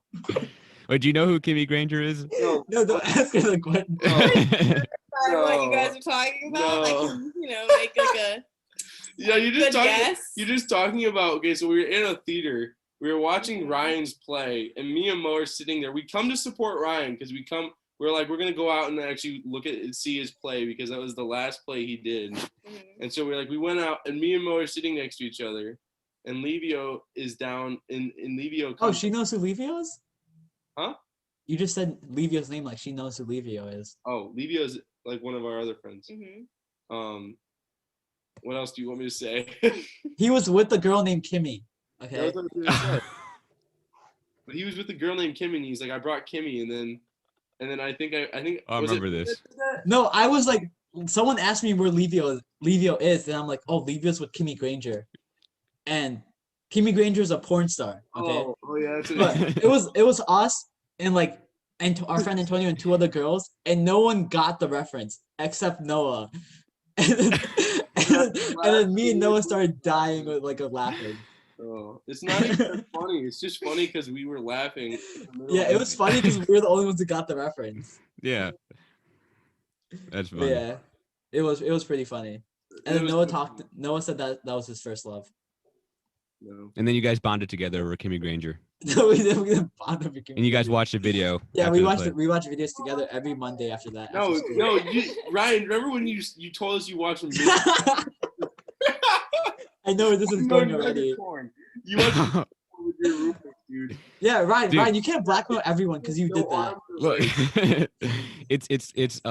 Wait, do you know who Kimmy Granger is? No. No, don't ask her the question. What you guys are talking about? No. Like, make like a Yeah, good guess. you're just talking about, okay, so we were in a theater. We were watching Ryan's play, and me and Mo are sitting there. We come to support Ryan because we're like, we're gonna go out and actually look at and see his play because that was the last play he did. Mhm. And so we went out, and me and Mo are sitting next to each other, and Livio is down, and Livio Oh, comes. she knows who Livio is? Huh? You just said Livio's name like she knows who Livio is. Oh, Livio is like one of our other friends. Mhm. What else do you want me to say? He was with the girl named Kimmy. That Okay. was what I was gonna say. But he was with a girl named Kimmy, and he's like, I brought Kimmy, and then I think Oh, I was it remember me this. that did that? No, I was like, someone asked me where Livio is, and I'm like, oh, Livio's with Kimmy Granger, and Kimmy Granger is a porn star. Okay. Oh yeah, that's But it. it was us and like our friend Antonio and 2 other girls, and no one got the reference except Noah. And then me and Noah started dying with laughing. Oh, it's not even that funny. It's just funny because we were laughing. Yeah, it was funny because we were the only ones who got the reference. Yeah. That's But funny. yeah, it was pretty funny. And then Noah said that was his first love. No. And then you guys bonded together over Kimmy Granger. No, we didn't bond over Kimmy And you guys Granger. watched a video. Yeah, after we the watched play. we watched videos together every Monday after that. No, after school. no, Ryan. Remember when you told us you watched some video? I know where this is going already. Porn. You watched with your roommates, dude. Yeah, Ryan, Dude. Ryan, you can't blackmail everyone because you did that. Look, it's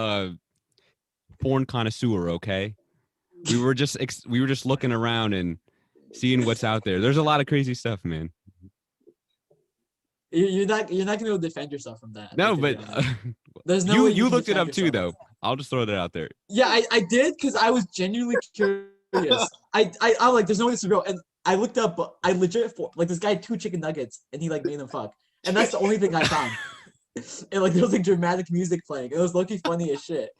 porn connoisseur, okay? We were just looking around and seeing what's out there. There's a lot of crazy stuff, man. You're not gonna be able to defend yourself from that. No, to but be honest. There's no way you can looked it defend up too, yourself. though. I'll just throw that out there. Yeah, I did because I was genuinely curious. I'm like, there's no way this is real, and I looked up. I legit this guy had 2 chicken nuggets, and he made them fuck, and that's the only thing I found. And there was dramatic music playing. It was low-key funny as shit.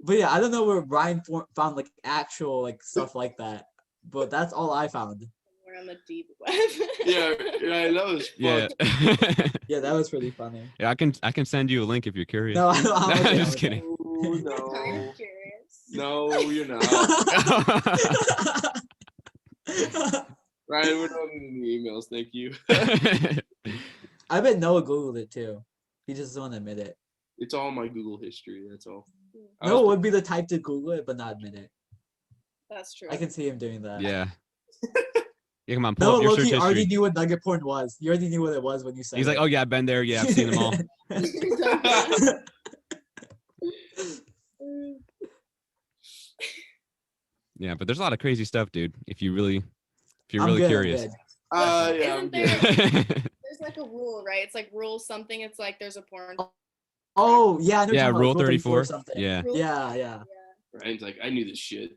But yeah, I don't know where Ryan found actual stuff like that, but that's all I found. We're on the deep web. Yeah, that was fun. Yeah. Yeah, that was pretty funny. Yeah, I can send you a link if you're curious. No, I'm just kidding. Oh, no. I'm curious. No, you're not. Ryan, we're not in the emails. Thank you. I bet Noah Googled it too. He just doesn't want to admit it. It's all my Google history. That's all. Noah would be the type to Google it but not admit it. That's true. I can see him doing that. Yeah. Yeah, come on, pull Noah up your search Loki history. already knew what nugget porn was. You already knew what it was when you said He's it. like, oh yeah, I've been there. Yeah, I've seen them all. Yeah, but there's a lot of crazy stuff, dude. If you're really curious. Yeah. Isn't there's a rule, right? It's rule something. It's there's a porn. Oh yeah, I know Yeah, you're talking Rule about, 34. or something. Yeah. Yeah. Ryan's like, I knew this shit.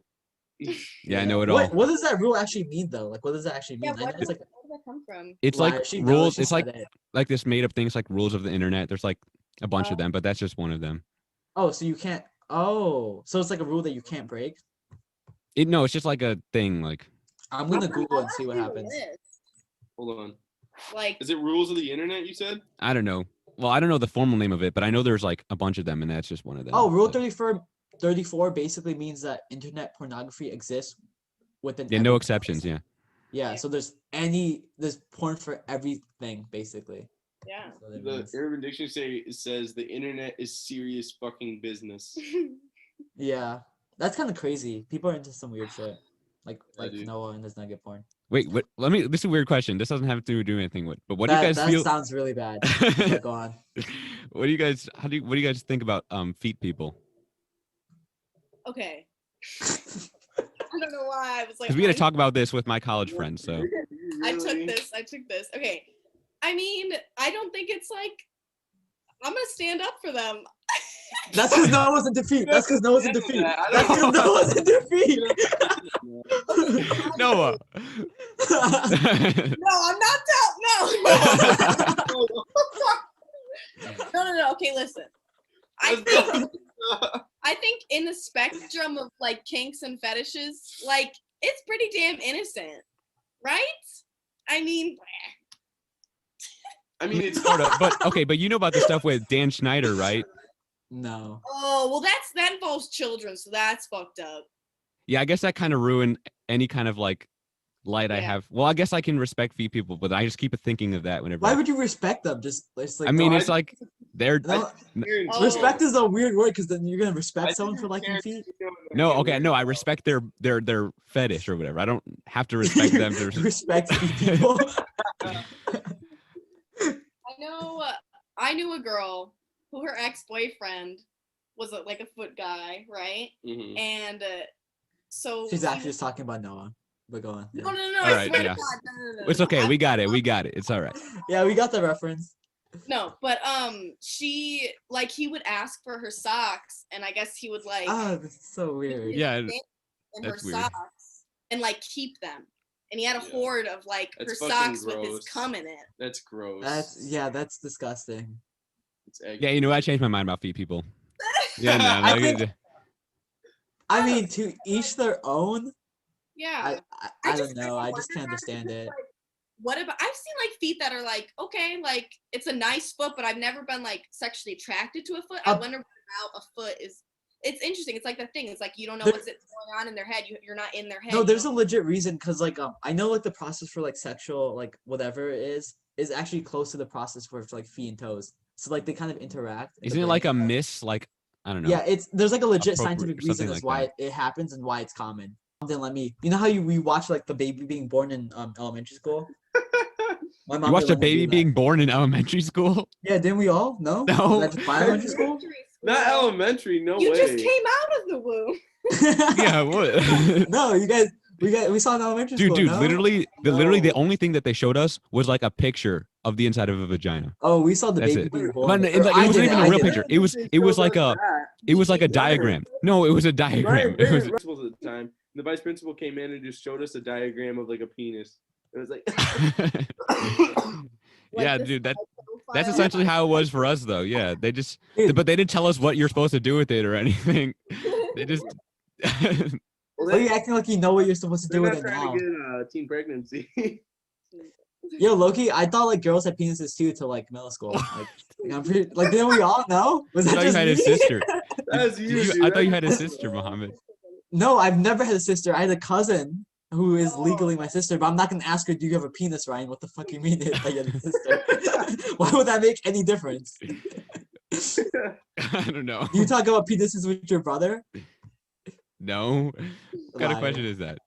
Yeah, I know it all. What does that rule actually mean though? What does that actually mean? Yeah, I know where did that come from? It's Liar, she knows, rules. she It's said it. this made up things rules of the internet. There's a bunch of them, but that's just one of them. Oh, so you can't. Oh, so it's a rule that you can't break. No, it's just a thing. I'm gonna Google and see what happens. Hold on. Like, Is it rules of the internet? You said? I don't know. Well, I don't know the formal name of it, but I know there's a bunch of them, and that's just one of them. Oh, Rule 34 basically means that internet pornography exists within. Yeah, no exceptions. Yeah. Yeah, so there's porn for everything basically. yeah. That's what it The means. Urban Dictionary says the internet is serious fucking business. Yeah, that's kind of crazy. People are into some weird shit, like dude. Noah and his nugget porn. Wait, what? This is a weird question. This doesn't have to do anything with. But what do you guys that feel? sounds really bad. But go on. What do you guys? What do you guys think about feet people? Okay. I don't know why I was Because we had to talk about this with my college friends. So I took this. Okay. I mean, I don't think it's I'm gonna stand up for them. That's because Noah's in defeat. That's because Noah's in defeat. That's because Noah's in defeat. Noah. No, I'm not down. No. Okay, listen. I think in the spectrum of kinks and fetishes, it's pretty damn innocent, right? I mean, it's sort of, but okay, but you know about the stuff with Dan Schneider, right? No. oh well, that involves children, so that's fucked up. Yeah, I guess that kind of ruined any kind of light I Yeah. have. Well, I guess I can respect feet people, but I just keep thinking of that whenever. Why would you respect them? Just it's I mean, no, it's they're no, Oh. respect is a weird word because then you're gonna respect someone for liking feet. no, okay, no, I respect their fetish or whatever. I don't have to respect them. Respect feet people. I knew a girl who her ex-boyfriend was a foot guy, right? Mhm. And so She's actually just talking about Noah. But go on. Yeah, No, All I right, swear yeah. to God, no. It's okay. We got it. It's all right. yeah, we got the reference. No, but she he would ask for her socks, and I guess he would Ah, this is so weird. Yeah, in her that's weird. socks and keep them. and he had a hoard of like That's her fucking socks with his gross. cum in it. That's gross. That's disgusting. It's egg. Yeah, you know, I changed my mind about feet people. Yeah, no, I think. I mean, to each their own. Yeah. I don't know. I just can't understand it. Like, what about, I've seen like feet that are like, okay, like it's a nice foot, but I've never been like sexually attracted to a foot. I wonder about a foot is. It's interesting. It's like the thing. It's like you don't know what's going on in their head. You're not in their head. No, there's a legit reason, because like I know like the process for like sexual like whatever it is actually close to the process for like feet and toes. So like they kind of interact. Isn't it like a miss? Like I don't know. Yeah, there's like a legit scientific reason like as why it happens and why it's common. Then you know how we watch like the baby being born in elementary school. My mom you watched a didn't let me baby do being born in elementary school? Yeah, didn't we all? No. No. That's elementary school. Not elementary. No you way. You just came out of the womb. Yeah. What? No, you guys. We saw in elementary school. Dude, no? literally the only thing that they showed us was like a picture of the inside of a vagina. Oh, we saw the That's baby it. being born. But it wasn't even a real picture. It was like a diagram. No, it was a diagram. It was principals at the time. The vice principal came in and just showed us a diagram of like a penis. It was like yeah, dude, that's essentially how it was for us though. Yeah, they just but they didn't tell us what you're supposed to do with it or anything. They just Well, you're acting like you know what you're supposed to do with it now. To get teen pregnancy. Yo, Loki, I thought like girls had penises too till like middle school. Like I'm pretty like didn't we all know? Was I that thought you just had me? a sister. That's you. I thought you had a sister, Mohammed. No, I've never had a sister. I had a cousin who is legally my sister, but I'm not gonna ask her, do you have a penis, Ryan? What the fuck you mean if I had a sister? Why would that make any difference? I don't know. Do you talk about penises with your brother? No. What kind of question is that?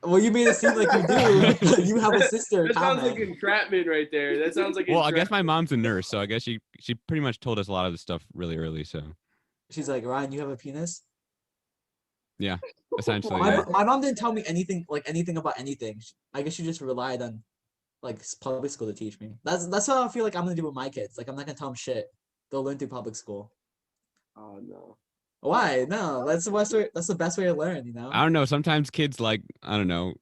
Well, you made it seem like you do. You have a sister. That sounds like entrapment right there. That sounds like well, I guess my mom's a nurse, so I guess she pretty much told us a lot of the stuff really early. So she's like, Ryan, you have a penis? Yeah, essentially. My mom didn't tell me anything about anything. I guess she just relied on like public school to teach me. That's what I feel like I'm gonna do with my kids. Like I'm not gonna tell them shit. They'll learn through public school. Oh no. Why? No, that's the best way. That's the best way to learn. You know. I don't know. Sometimes kids like I don't know.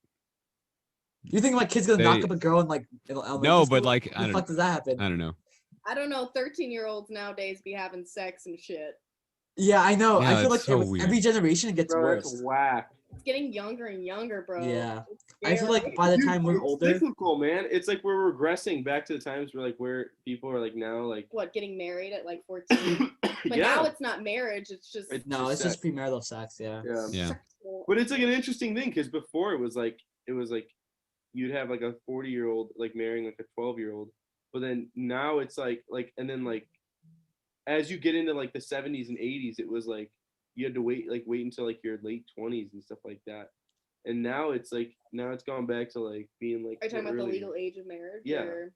You think my kid's gonna knock up a girl in like elementary no, school? but like how the fuck does that happen? I don't know. I don't know. 13-year-olds nowadays be having sex and shit. Yeah, I know. Yeah, I feel like so every generation it gets worse. That's whack. It's getting younger and younger, bro. Yeah. I feel like by the time we're older, it's cyclical, man. It's like we're regressing back to the times where people are like now, like what, getting married at like 14. But now it's not marriage. It's just it's just premarital sex. Yeah. Yeah. But it's like an interesting thing because before it was like you'd have like a 40-year-old like marrying like a 12-year-old, but then now it's like and then like as you get into like the 70s and 80s, it was like you had to wait until like your late 20s and stuff like that. And now it's gone back to like being like. Are you talking about the legal age of marriage? Yeah. Or?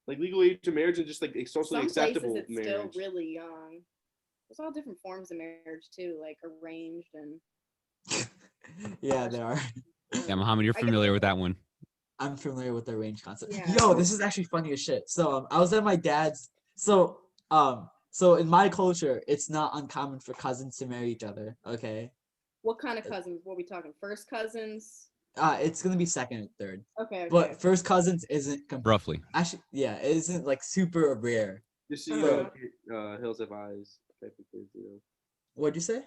Like legal age of marriage and just like socially acceptable places it's marriage. Still really young. There's all different forms of marriage too, like arranged and. Yeah, there are. Yeah, Mohammed, you're familiar with that one. I'm familiar with the arranged concept. Yeah. Yo, this is actually funny as shit. So I was at my dad's. So in my culture, it's not uncommon for cousins to marry each other. Okay. What kind of cousins? What are we talking? First cousins? It's gonna be second and third. Okay. But first cousins isn't roughly. Actually, yeah, it isn't like super rare. Just Hills Have Eyes type of kids, you know. What'd you say?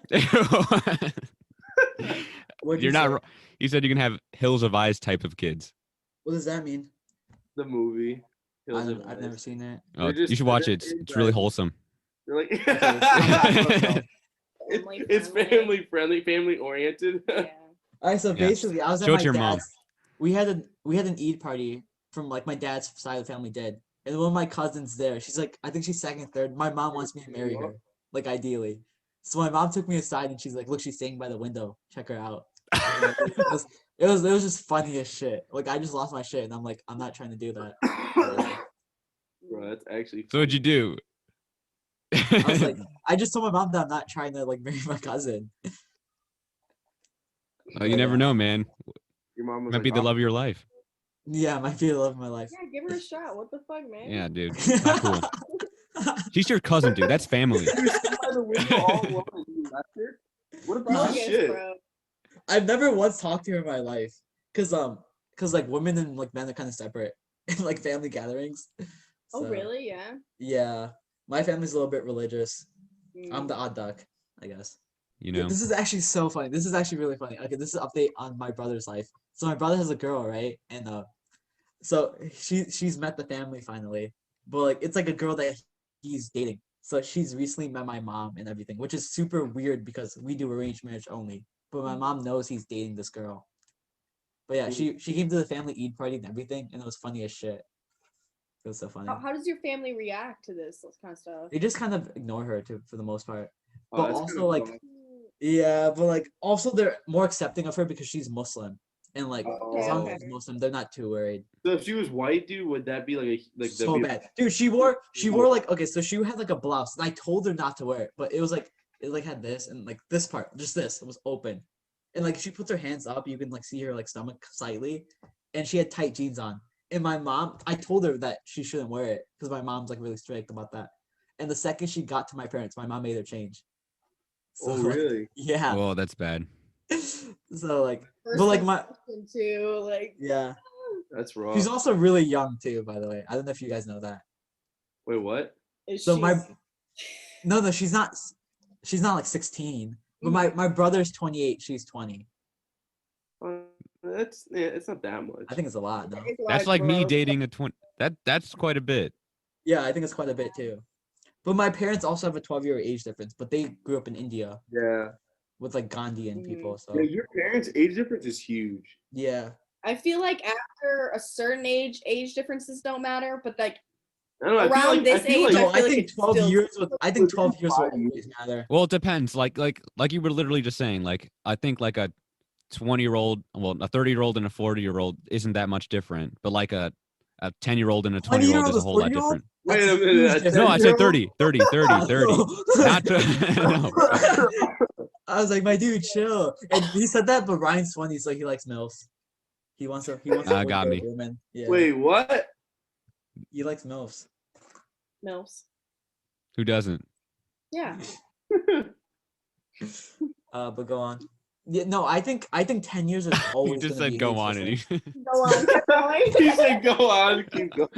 You're not wrong. You said you can have Hills of Eyes type of kids. What does that mean? The movie. I've never seen it. Oh, you should watch it. It's really wholesome. They're like Okay. it's family friendly, family oriented. Yeah. All right, so basically, I was at Show my it to your mom. dad's. We had an Eid party from like my dad's side of the family did, and one of my cousins there. She's like, I think she's second, third. My mom wants me to marry her, like ideally. So my mom took me aside and she's like, look, she's staying by the window. Check her out. It was just funny as shit. Like I just lost my shit, and I'm like, I'm not trying to do that. Bro, that's actually. So what'd you do? I was like, I just told my mom that I'm not trying to like marry my cousin. Oh, you never know, man. Your mom was Might be the love of your life. Yeah, might be the love of my life. Yeah, give her a shot. What the fuck, man? Yeah, dude. Not cool. She's your cousin, dude. That's family. What about shit? Bro. I've never once talked to her in my life, cause because like women and like men are kind of separate in like family gatherings. Oh, So, really? Yeah. Yeah, my family's a little bit religious. I'm Mm. the odd duck, I guess. You Yeah, know. this is actually so funny. This is actually really funny. Okay, this is an update on my brother's life. So my brother has a girl, right? And so she's met the family finally, but like it's like a girl that he's dating. So she's recently met my mom and everything, which is super weird because we do arranged marriage only. But my mom knows he's dating this girl. But yeah, she came to the family Eid party and everything, and it was funny as shit. It was so funny. How does your family react to this kind of stuff? They just kind of ignore her too, for the most part. Oh, But that's also kinda like fun. yeah, but like also they're more accepting of her because she's Muslim. And like as long as Oh. she's Muslim, they're not too worried. So if she was white, dude, would that be like So that'd be bad. Dude, she wore like okay, so she had like a blouse and I told her not to wear it, but it was like it like had this and like this part, just this, it was open. And like if she puts her hands up, you can like see her like stomach slightly. And she had tight jeans on. And my mom, I told her that she shouldn't wear it because my mom's like really strict about that. And the second she got to my parents, my mom made her change. So, Oh, like, really? yeah. Oh, that's bad. So like, First but like my impression too, like yeah, That's rough. she's also really young too. By the way, I don't know if you guys know that. Wait, what? is So she? no, she's not. She's not like 16. But my brother's 28. She's 20. It's not that much. I think it's a lot. No. It's a lot That's of like me growth. dating a 20. That's quite a bit. Yeah, I think it's quite a bit too. But my parents also have a 12-year age difference. But they grew up in India Yeah. with like Gandhian people. So Yeah, your parents' age difference is huge. yeah. I feel like after a certain age differences don't matter, but like I don't know. around this age, No, I I feel like think it's 12 still- years. I think 12 years will 5 years. always matter. Well, it depends. Like you were literally just saying. Like I think like a 20-year-old, well, a 30-year-old and a 40-year-old isn't that much different. But like a 10-year-old and a 20-year-old is a whole lot 40-year-old? different. Wait a That's minute, huge a difference. No, I said 10-year-old? 30. Not no. I was like, my dude, chill. And he said that, but Ryan's 20, so he likes MILFs. He wants a Got 40-year-old me. woman. Yeah. Wait, what? He likes MILFs. milfs. Who doesn't? Yeah. But go on. Yeah, no, I think 10 years is You always just gonna said be go huge on, and difference. you. Go on, keep going. He said go on, keep going.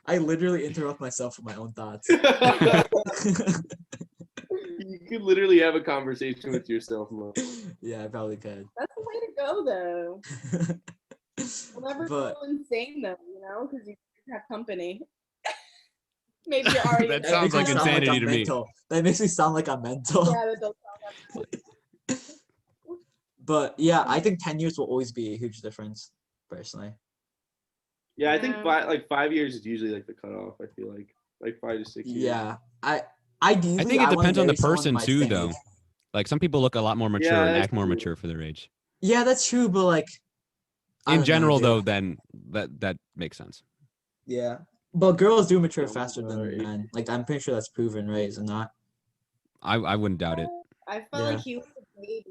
I literally interrupt myself for my own thoughts. You could literally have a conversation with yourself, Mo. Yeah, I probably could. That's the way to go, though. You'll never But go insane, though, you know, because you have company. Maybe you're already. That that sounds makes like me sound insanity I'm to me. mental. That makes me sound like I'm mental. Yeah, that does sound like. But yeah, I think 10 years will always be a huge difference, personally. Yeah, I think Yeah. 5 years is usually like the cutoff. I feel like 5 to 6 years. Yeah, ideally, I think it wanna depends on the marry someone person my too, same though. age. Like some people look a lot more mature Yeah, and that's act more true. mature for their age. Yeah, that's true, but like I In don't know, general, dude. though, then that makes sense. Yeah, but girls do mature Yeah, faster than right. men. Like I'm pretty sure that's proven, right? Is it not? I wouldn't doubt it. I felt Yeah. like he was a baby.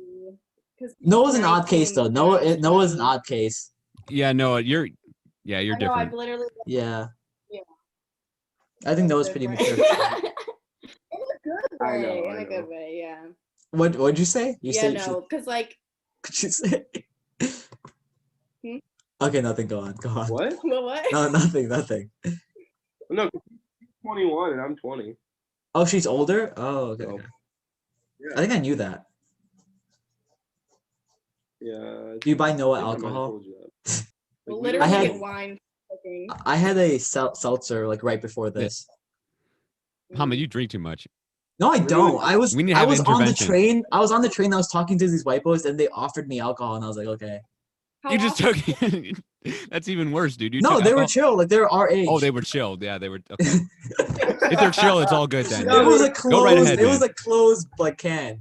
Noah's an odd case, though. Noah's an odd case. Yeah, no, you're I know, different. I've literally. Yeah. Yeah. I think Noah's pretty mature. In a good I way. know, In I a good know. way, yeah. What'd you say? You Yeah, said no, because like, Could you say? Hmm? Okay, nothing. Go on. Go on. What? what? No, nothing. Nothing. No, he's 21 and I'm 20. Oh, she's older. Oh, okay. So, okay. yeah. I think I knew that. Yeah. Do you buy Noah I think I might have alcohol? told you that. We'll we don't- literally had- get wine. cooking. I had a seltzer like right before this. Hamid, you drink too much. No, I Really? don't. I was We need to I have was on the intervention. train. I was on the train. I was talking to these white boys, and they offered me alcohol, and I was like, okay. How You just often? took. That's even worse, dude. You No, took they were alcohol? chill. Like they were our age. Oh, they were chilled. Yeah, they were. Okay. If they're chill, it's all good then. It Yeah. was a Go right closed. ahead, It was man. a closed like can.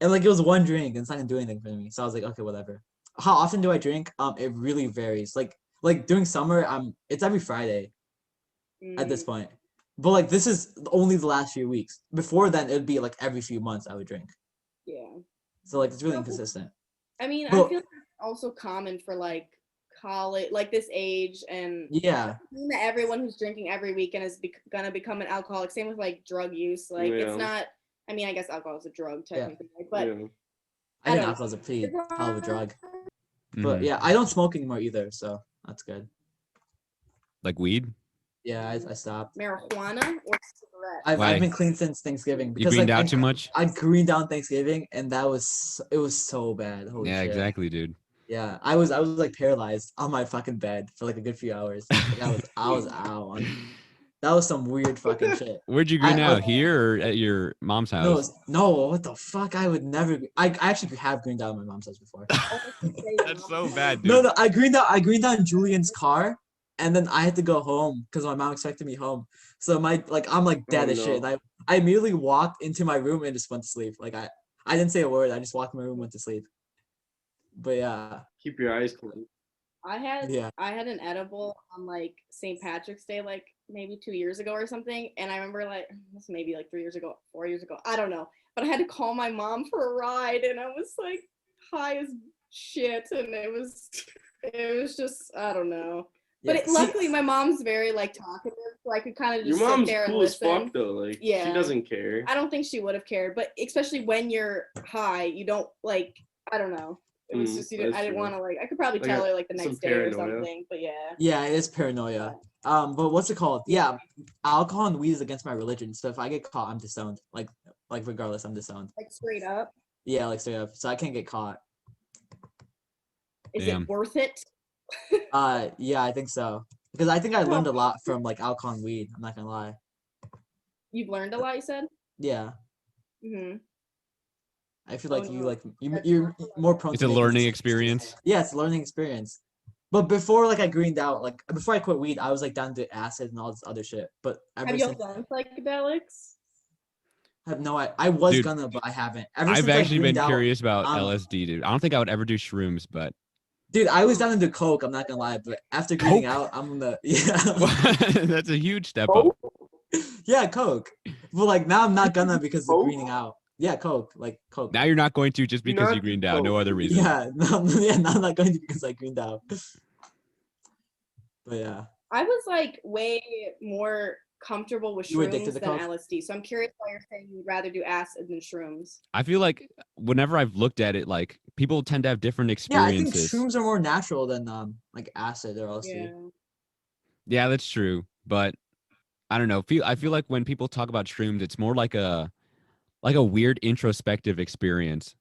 And like it was one drink, and it's not gonna do anything for me. So I was like, okay, whatever. How often do I drink? It really varies. Like during summer, it's every Friday at this Mm, point. But like this is only the last few weeks. Before then, it'd be like every few months I would drink. yeah. So like it's really No. inconsistent. I mean, Well- I feel like it's also common for like college, like this age, and Yeah. seeing that everyone who's drinking every weekend is gonna become an alcoholic. Same with like drug use. Like Yeah. it's not. I mean, I guess alcohol is a drug technically, but Yeah. I I think don't alcohol's a pretty hell of a drug. But Mhm. yeah, I don't smoke anymore either, so that's good. Like weed? Yeah, I stopped. marijuana or cigarette. I've Why? been clean since Thanksgiving You because greened like out too much? I greened down Thanksgiving and it was so bad. Holy Yeah, shit. exactly, dude. Yeah, I was like paralyzed on my fucking bed for like a good few hours. Like I was out. That was some weird fucking shit. Where'd you green I out? Here or at your mom's no house? no what the fuck? I would never. I actually have greened out at my mom's house before. That's so bad, dude. No, I greened out in Julian's car, and then I had to go home because my mom expected me home. So I'm like dead as shit. no. And I immediately walked into my room and just went to sleep. Like I didn't say a word. I just walked in my room and went to sleep. But yeah, Keep your eyes closed. I had Yeah. an edible on like St. Patrick's Day, like maybe 2 years ago or something. And I remember like this maybe like 3 years ago, 4 years ago, I don't know. But I had to call my mom for a ride, and I was like high as shit, and it was just I don't know. But yeah. luckily, my mom's very like talkative, so I could kind of Your just sit mom's there and cool as listen. fuck though. Like Yeah. she doesn't care. I don't think she would have cared, but especially when you're high, you don't like. I don't know. It was just I that's didn't true. want to like. I could probably Like tell her like the some next day or paranoia. something, but yeah. Yeah, it is paranoia. But what's it called? Yeah, alcohol and weed is against my religion. So if I get caught, I'm disowned. Like regardless, I'm disowned. Like straight up. Yeah, like straight up. So I can't get caught. Is Damn. it worth it? Yeah, I think so. Because I think I learned a lot from like alcohol and weed. I'm not gonna lie. You've learned a lot, you said? Yeah, Mm-hmm. I feel Oh, like no. you're more prone. It's to a making learning mistakes. experience. Yeah, it's a learning experience. But before like I greened out, like before I quit weed, I was like down to acid and all this other shit. But ever Have you since done psychedelics? I have no I was Dude, gonna, but I haven't. Ever I've since I actually greened been out, curious about LSD, dude. I don't think I would ever do shrooms, but dude, I was down to do coke. I'm not gonna lie, but after greening Coke? out, I'm gonna yeah that's a huge step up. yeah coke. But like now I'm not gonna because of greening out. Yeah, coke, like coke. Now you're not going to just because you greened out, no other reason. Yeah, no, yeah, now I'm not going to because I greened out. But yeah, I was like way more comfortable with You were addicted shrooms to than coke? LSD. So I'm curious why you're saying you'd rather do acid than shrooms. I feel like whenever I've looked at it, like people tend to have different yeah, I think experiences. shrooms are more natural than like acid or LSD. Yeah. Yeah, that's true. But I don't know. I feel like when people talk about shrooms, it's more like a weird introspective experience,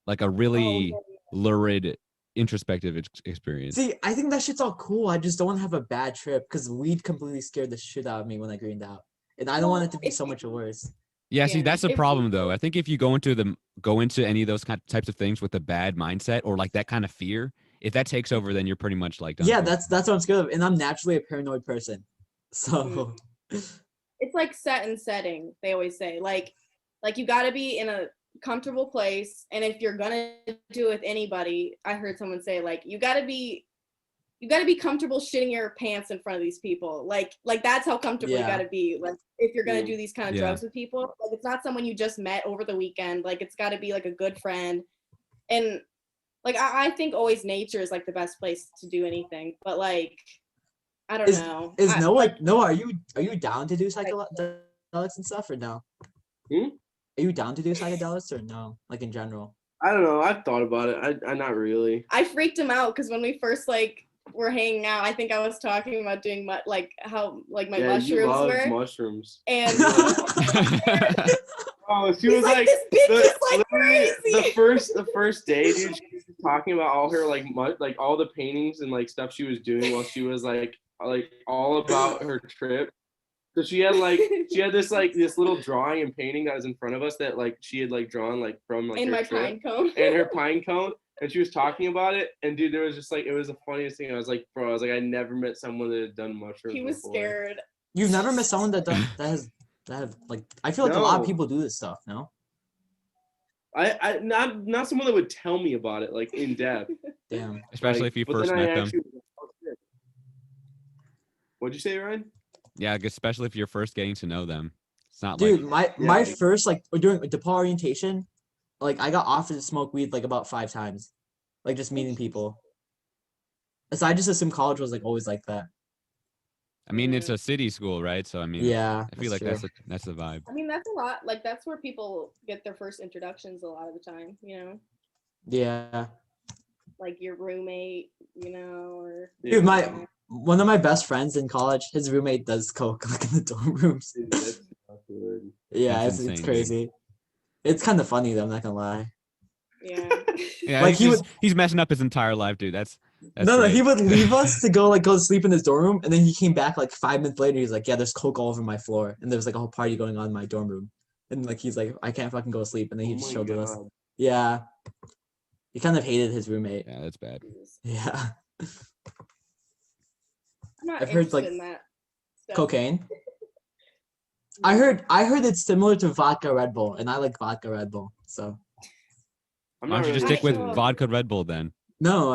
like a really lurid introspective experience. See, I think that shit's all cool. I just don't want to have a bad trip because weed completely scared the shit out of me when I greened out, and I don't want it to be so much worse. Yeah, see, Yeah. that's the If problem you- though. I think if you go into any of those types of things with a bad mindset or like that kind of fear, if that takes over, then you're pretty much like done. Yeah, for. that's what I'm scared of, and I'm naturally a paranoid person. So It's like set and setting, they always say. Like you got to be in a comfortable place, and if you're gonna do it with anybody, I heard someone say like you got to be comfortable shitting your pants in front of these people. Like that's how comfortable you Yeah. got to be. Like if you're gonna do these kind of Yeah. drugs with people, like it's not someone you just met over the weekend. Like it's got to be like a good friend, and like I think always nature is like the best place to do anything. But like I don't know. is Noah, are you down to do psychedelics and stuff or no? Are you down to do psychedelics or no? Like in general? I don't know. I've thought about it. I not really. I freaked him out because when we first like were hanging out, I think I was talking about doing like how like my mushrooms you love were, mushrooms. and Oh, she he's was like this bitch is like literally crazy. the first day, dude. She was talking about all her like all the paintings and like stuff she was doing while she was like all about her trip. So she had this little drawing and painting that was in front of us that like she had like drawn like from like in her my trip pine cone. and her pine cone. And she was talking about it, and dude, there was just like it was the funniest thing. I was like, I never met someone that had done mushrooms. He was before. scared. You've never met someone that have like I feel like a lot of No. people do this stuff, no? I not someone that would tell me about it like in depth. Damn. Especially Like, if you but first then I met them. actually was like, oh, shit. What'd you say, Ryan? Yeah, I guess especially if you're first getting to know them. It's not Dude, like my first like during DePaul orientation, like I got offered to smoke weed like about 5 times. Like just meeting people. So I just assumed college was like always like that. I mean, it's a city school, right? So I mean, Yeah. I feel like true. that's the vibe. I mean, that's a lot. Like that's where people get their first introductions a lot of the time. You know. Yeah. Like your roommate, you know, or Dude, one of my best friends in college, his roommate does coke like in the dorm rooms. Dude, that's not good. Yeah, That's it's insane, crazy. It's kind of funny though, I'm not gonna lie. yeah. Yeah, Like he's messing up his entire life, dude. That's no, great. he would leave us to go to sleep in his dorm room, and then he came back like 5 minutes later. He's like, "Yeah, there's coke all over my floor," and there was like a whole party going on in my dorm room, and like he's like, "I can't fucking go to sleep," and then he Oh just my showed us. God. Yeah, he kind of hated his roommate. Yeah, that's bad. Yeah, I'm not I've heard, interested like, in that stuff. cocaine. I heard it's similar to vodka Red Bull, and I like vodka Red Bull. So I'm Why not don't you just really stick with interested in that. vodka Red Bull then? no,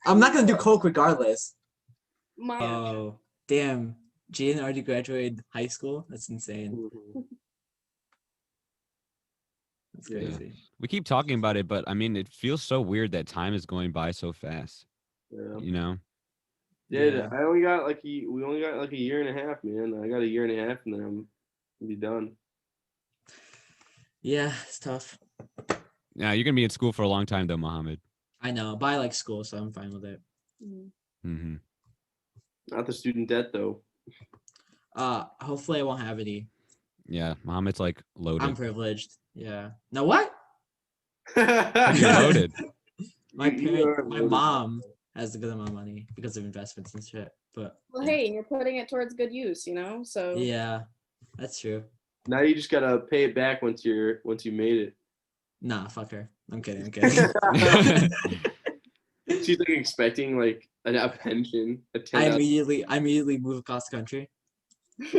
I'm not gonna do coke regardless. My Oh damn, Jaden already graduated high school. That's insane. Mhm. That's Yeah. crazy. We keep talking about it, but I mean, it feels so weird that time is going by so fast. Yeah. You know? Dude, Yeah. we only got like a year and a half, man. I got a year and a half, and then I'm gonna be done. Yeah, it's tough. Yeah, you're gonna be in school for a long time though, Mohammed. I know, but I like school, so I'm fine with it. Mm-hmm. Not the student debt though. Hopefully I won't have any. Yeah, Mohammed's like I'm loaded. privileged. Yeah. Now what? You're loaded. My You are my loaded. mom has a good amount of money because of investments and shit. But well, yeah. hey, you're putting it towards good use, you know. So Yeah, that's true. Now you just gotta pay it back once you made it. Nah, fuck her. I'm kidding. I'm kidding. She's like expecting like a pension, a I 10. immediately move across the country. So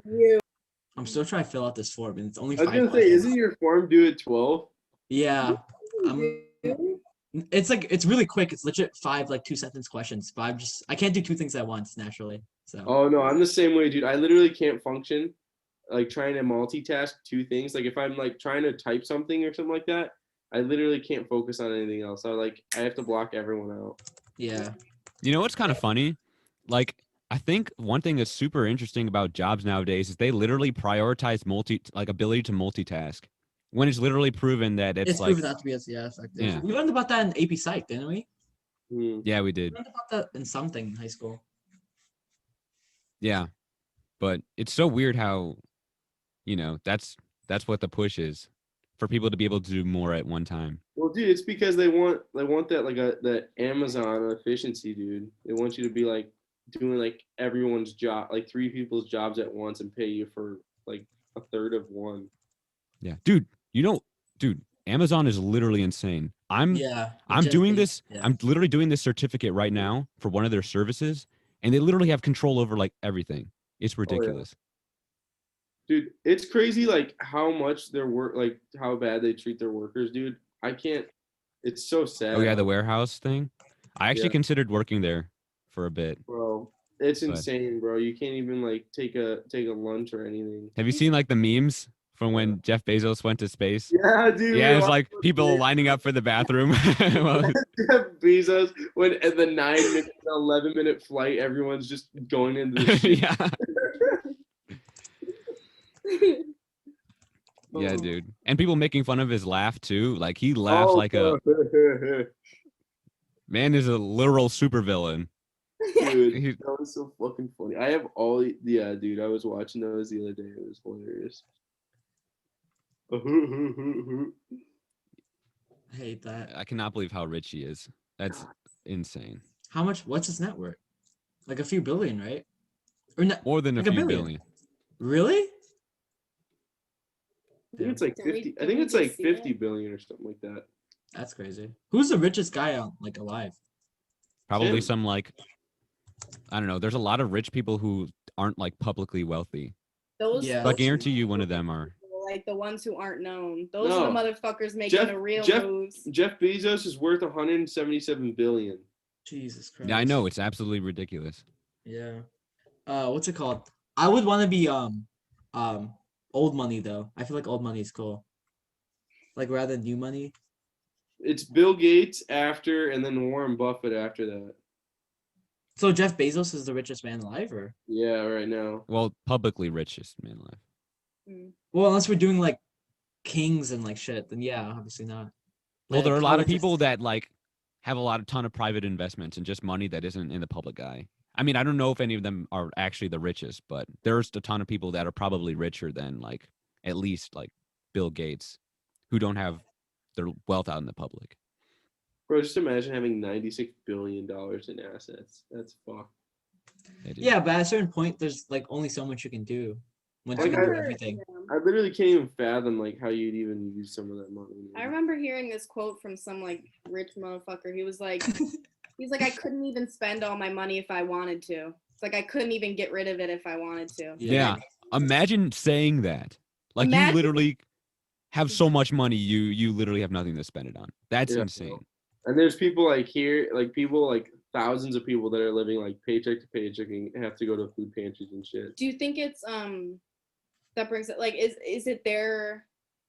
you. I'm still trying to fill out this form, and it's only I was 5 gonna say, questions. isn't your form due at 12? Yeah. It's really quick. It's legit 5 like 2 sentence questions. But I can't do 2 things at once naturally. So Oh no, I'm the same way, dude. I literally can't function like trying to multitask 2 things. Like if I'm like trying to type something or something like that, I literally can't focus on anything else. I have to block everyone out. yeah. You know what's kind of funny? Like, I think one thing that's super interesting about jobs nowadays is they literally prioritize ability to multitask. When it's literally proven that it's like, proven not to be as effective. Yeah. We learned about that in AP Psych, didn't we? Hmm. yeah, we We did. learned about that in something in high school. Yeah. But it's so weird how, that's what the push is for people to be able to do more at one time. Well, dude, it's because they want that like that Amazon efficiency, dude. They want you to be like doing like everyone's job, like 3 people's jobs at once, and pay you for like a third of one. Yeah. Dude, Amazon is literally insane. Yeah. I'm doing this. Yeah. I'm literally doing this certificate right now for one of their services, and they literally have control over like everything. It's ridiculous. Dude, it's crazy like how much their work, like how bad they treat their workers, dude. I can't. It's so sad. Oh yeah, the warehouse thing. I actually Yeah. considered working there for a bit. Bro, it's But- insane, bro. You can't even like take a lunch or anything. Have you seen like the memes from when Jeff Bezos went to space? Yeah, dude. Yeah, we it's were like all- people lining up for the bathroom. Well, Jeff Bezos went at the 9-minute, 11-minute flight. Everyone's just going into the ship. yeah, yeah, Oh. dude. And people making fun of his laugh too. Like he laughs like a man is a literal supervillain. dude. He- That was so fucking funny. I have all yeah, dude. I was watching those the other day. It was hilarious. I hate that. I cannot believe how rich he is. That's insane. How much? What's his net worth? Like a few billion, right? Or not? More than Like a a few billion. billion. Really? I think it's like Did we- 50. I did think we it's like just see 50 it? billion or something like that. That's crazy. Who's the richest guy on like alive? Probably Him. some like I don't know. There's a lot of rich people who aren't like publicly wealthy. Those, Yeah. But I those guarantee you one of them are. like the ones who aren't known. Those are the No. motherfuckers making Jeff- the real Jeff- moves. Jeff Bezos is worth 177 billion. Jesus Christ. Yeah, I know. It's absolutely ridiculous. Yeah. What's it called? I would want to be old money though. I feel like old money is cool. Like rather than new money. It's Bill Gates after, and then Warren Buffett after that. So Jeff Bezos is the richest man alive, or Yeah, right now. Well, publicly richest man alive. Mm. well, unless we're doing like kings and like shit, then yeah, obviously not. Well, Like, there are a lot of politics- people that like have a ton of private investments and just money that isn't in the public eye. I mean, I don't know if any of them are actually the richest, but there's a ton of people that are probably richer than like at least like Bill Gates, who don't have their wealth out in the public. Bro, just imagine having $96 billion in assets. That's fucked. Yeah, but at a certain point, there's like only so much you can do once Like, you can do everything. I literally can't even fathom like how you'd even use some of that money. I remember hearing this quote from some like rich motherfucker. He was like, I couldn't even spend all my money if I wanted to. It's like I couldn't even get rid of it if I wanted to. Yeah. Imagine saying that. Like you literally have so much money, you literally have nothing to spend it on. That's insane. And there's people like here, like people like thousands of people that are living like paycheck to paycheck and have to go to food pantries and shit. Do you think it's that brings it like is it their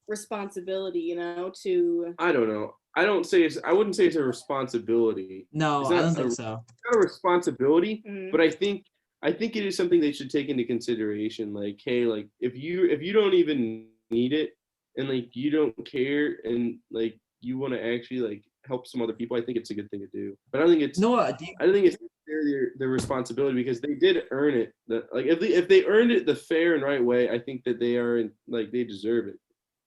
responsibility, you know, to I don't know. I wouldn't say it's a responsibility. No, I don't think so. It's not a responsibility, Mhm. but I think it is something they should take into consideration. Like, hey, like if you don't even need it and like you don't care and like you want to actually like help some other people, I think it's a good thing to do. But I don't think it's I don't think it's their responsibility because they did earn it. Like if they earned it the fair and right way, I think that they are like they deserve it.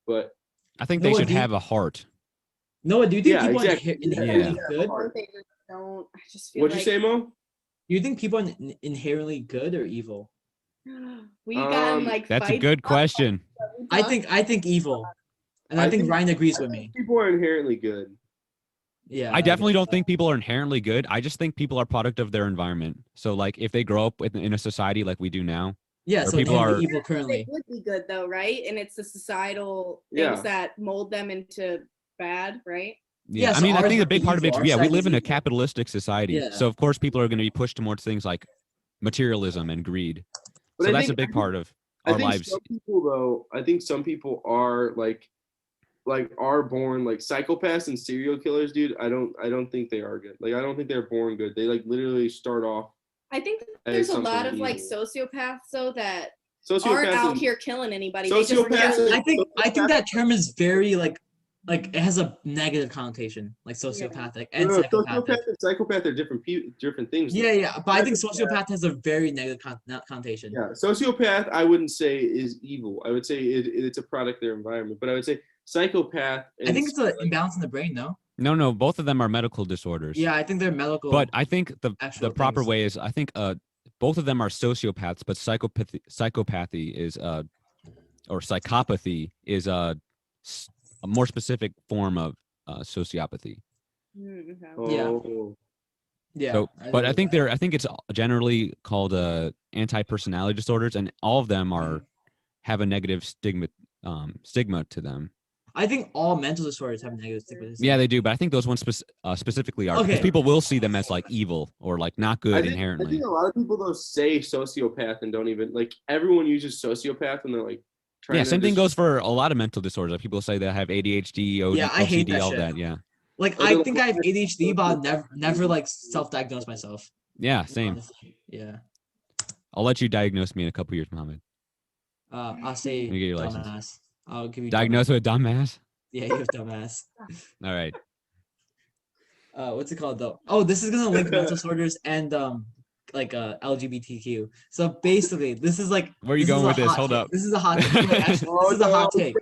But I think they should have a heart. Noah, do you think people exactly. are inherently good? They just don't. I just feel What'd you say, Mo? Do you think people are inherently good or evil? We got like that's a good question. I think evil, and I think Ryan agrees with me. People are inherently good. Yeah, I definitely don't think people are inherently good. I just think people are product of their environment. So like if they grow up in a society like we do now, yeah, so people are evil currently. They would be good though, right? And it's the societal things that mold them into bad, right? Yeah, so I mean, I think a big evil. part of it, Our we side live is in a evil. capitalistic society. Yeah. So of course people are going to be pushed towards things like materialism and greed. But so that's a big part of our lives. Some people though, I think some people are are born like psychopaths and serial killers, dude. I don't think they are good. Like I don't think they're born good. They like literally start off. I think there's a lot of like sociopaths though that aren't out here killing anybody. Sociopaths. I think that term is very like it has a negative connotation, like sociopathic and psychopathic. Sociopath and psychopath are different things. Yeah, but I think sociopath has a very negative connotation. Yeah, sociopath I wouldn't say is evil. I would say it's a product of their environment. But I would say psychopath. I think it's an imbalance in the brain, no? No, both of them are medical disorders. Yeah, I think they're medical. But I think the proper things. way is I think both of them are sociopaths, but psychopathy is or psychopathy is a more specific form of sociopathy. Yeah. So, but I think it's generally called anti-personality disorders, and all of them have a negative stigma to them. I think all mental disorders have negative stigma. Yeah, they do, but I think those ones specifically are because people will see them as like evil or like not good inherently. I think a lot of people though say sociopath and don't even like everyone uses sociopath and they're like same thing goes for a lot of mental disorders. Like people say they have ADHD, OCD, I hate that all shit. that. Yeah. Like I think I have ADHD, but I'll never like self-diagnose myself. Yeah, same. Yeah. I'll let you diagnose me in a couple years, Mohammed. I'll say get your dumbass. license. I'll give you diagnosed with a dumbass. Yeah, you have dumbass. All right. What's it called though? Oh, this is gonna link mental disorders and LGBTQ. So basically, this is like where are you going with this? Hold up. This is a hot take. This is a hot take.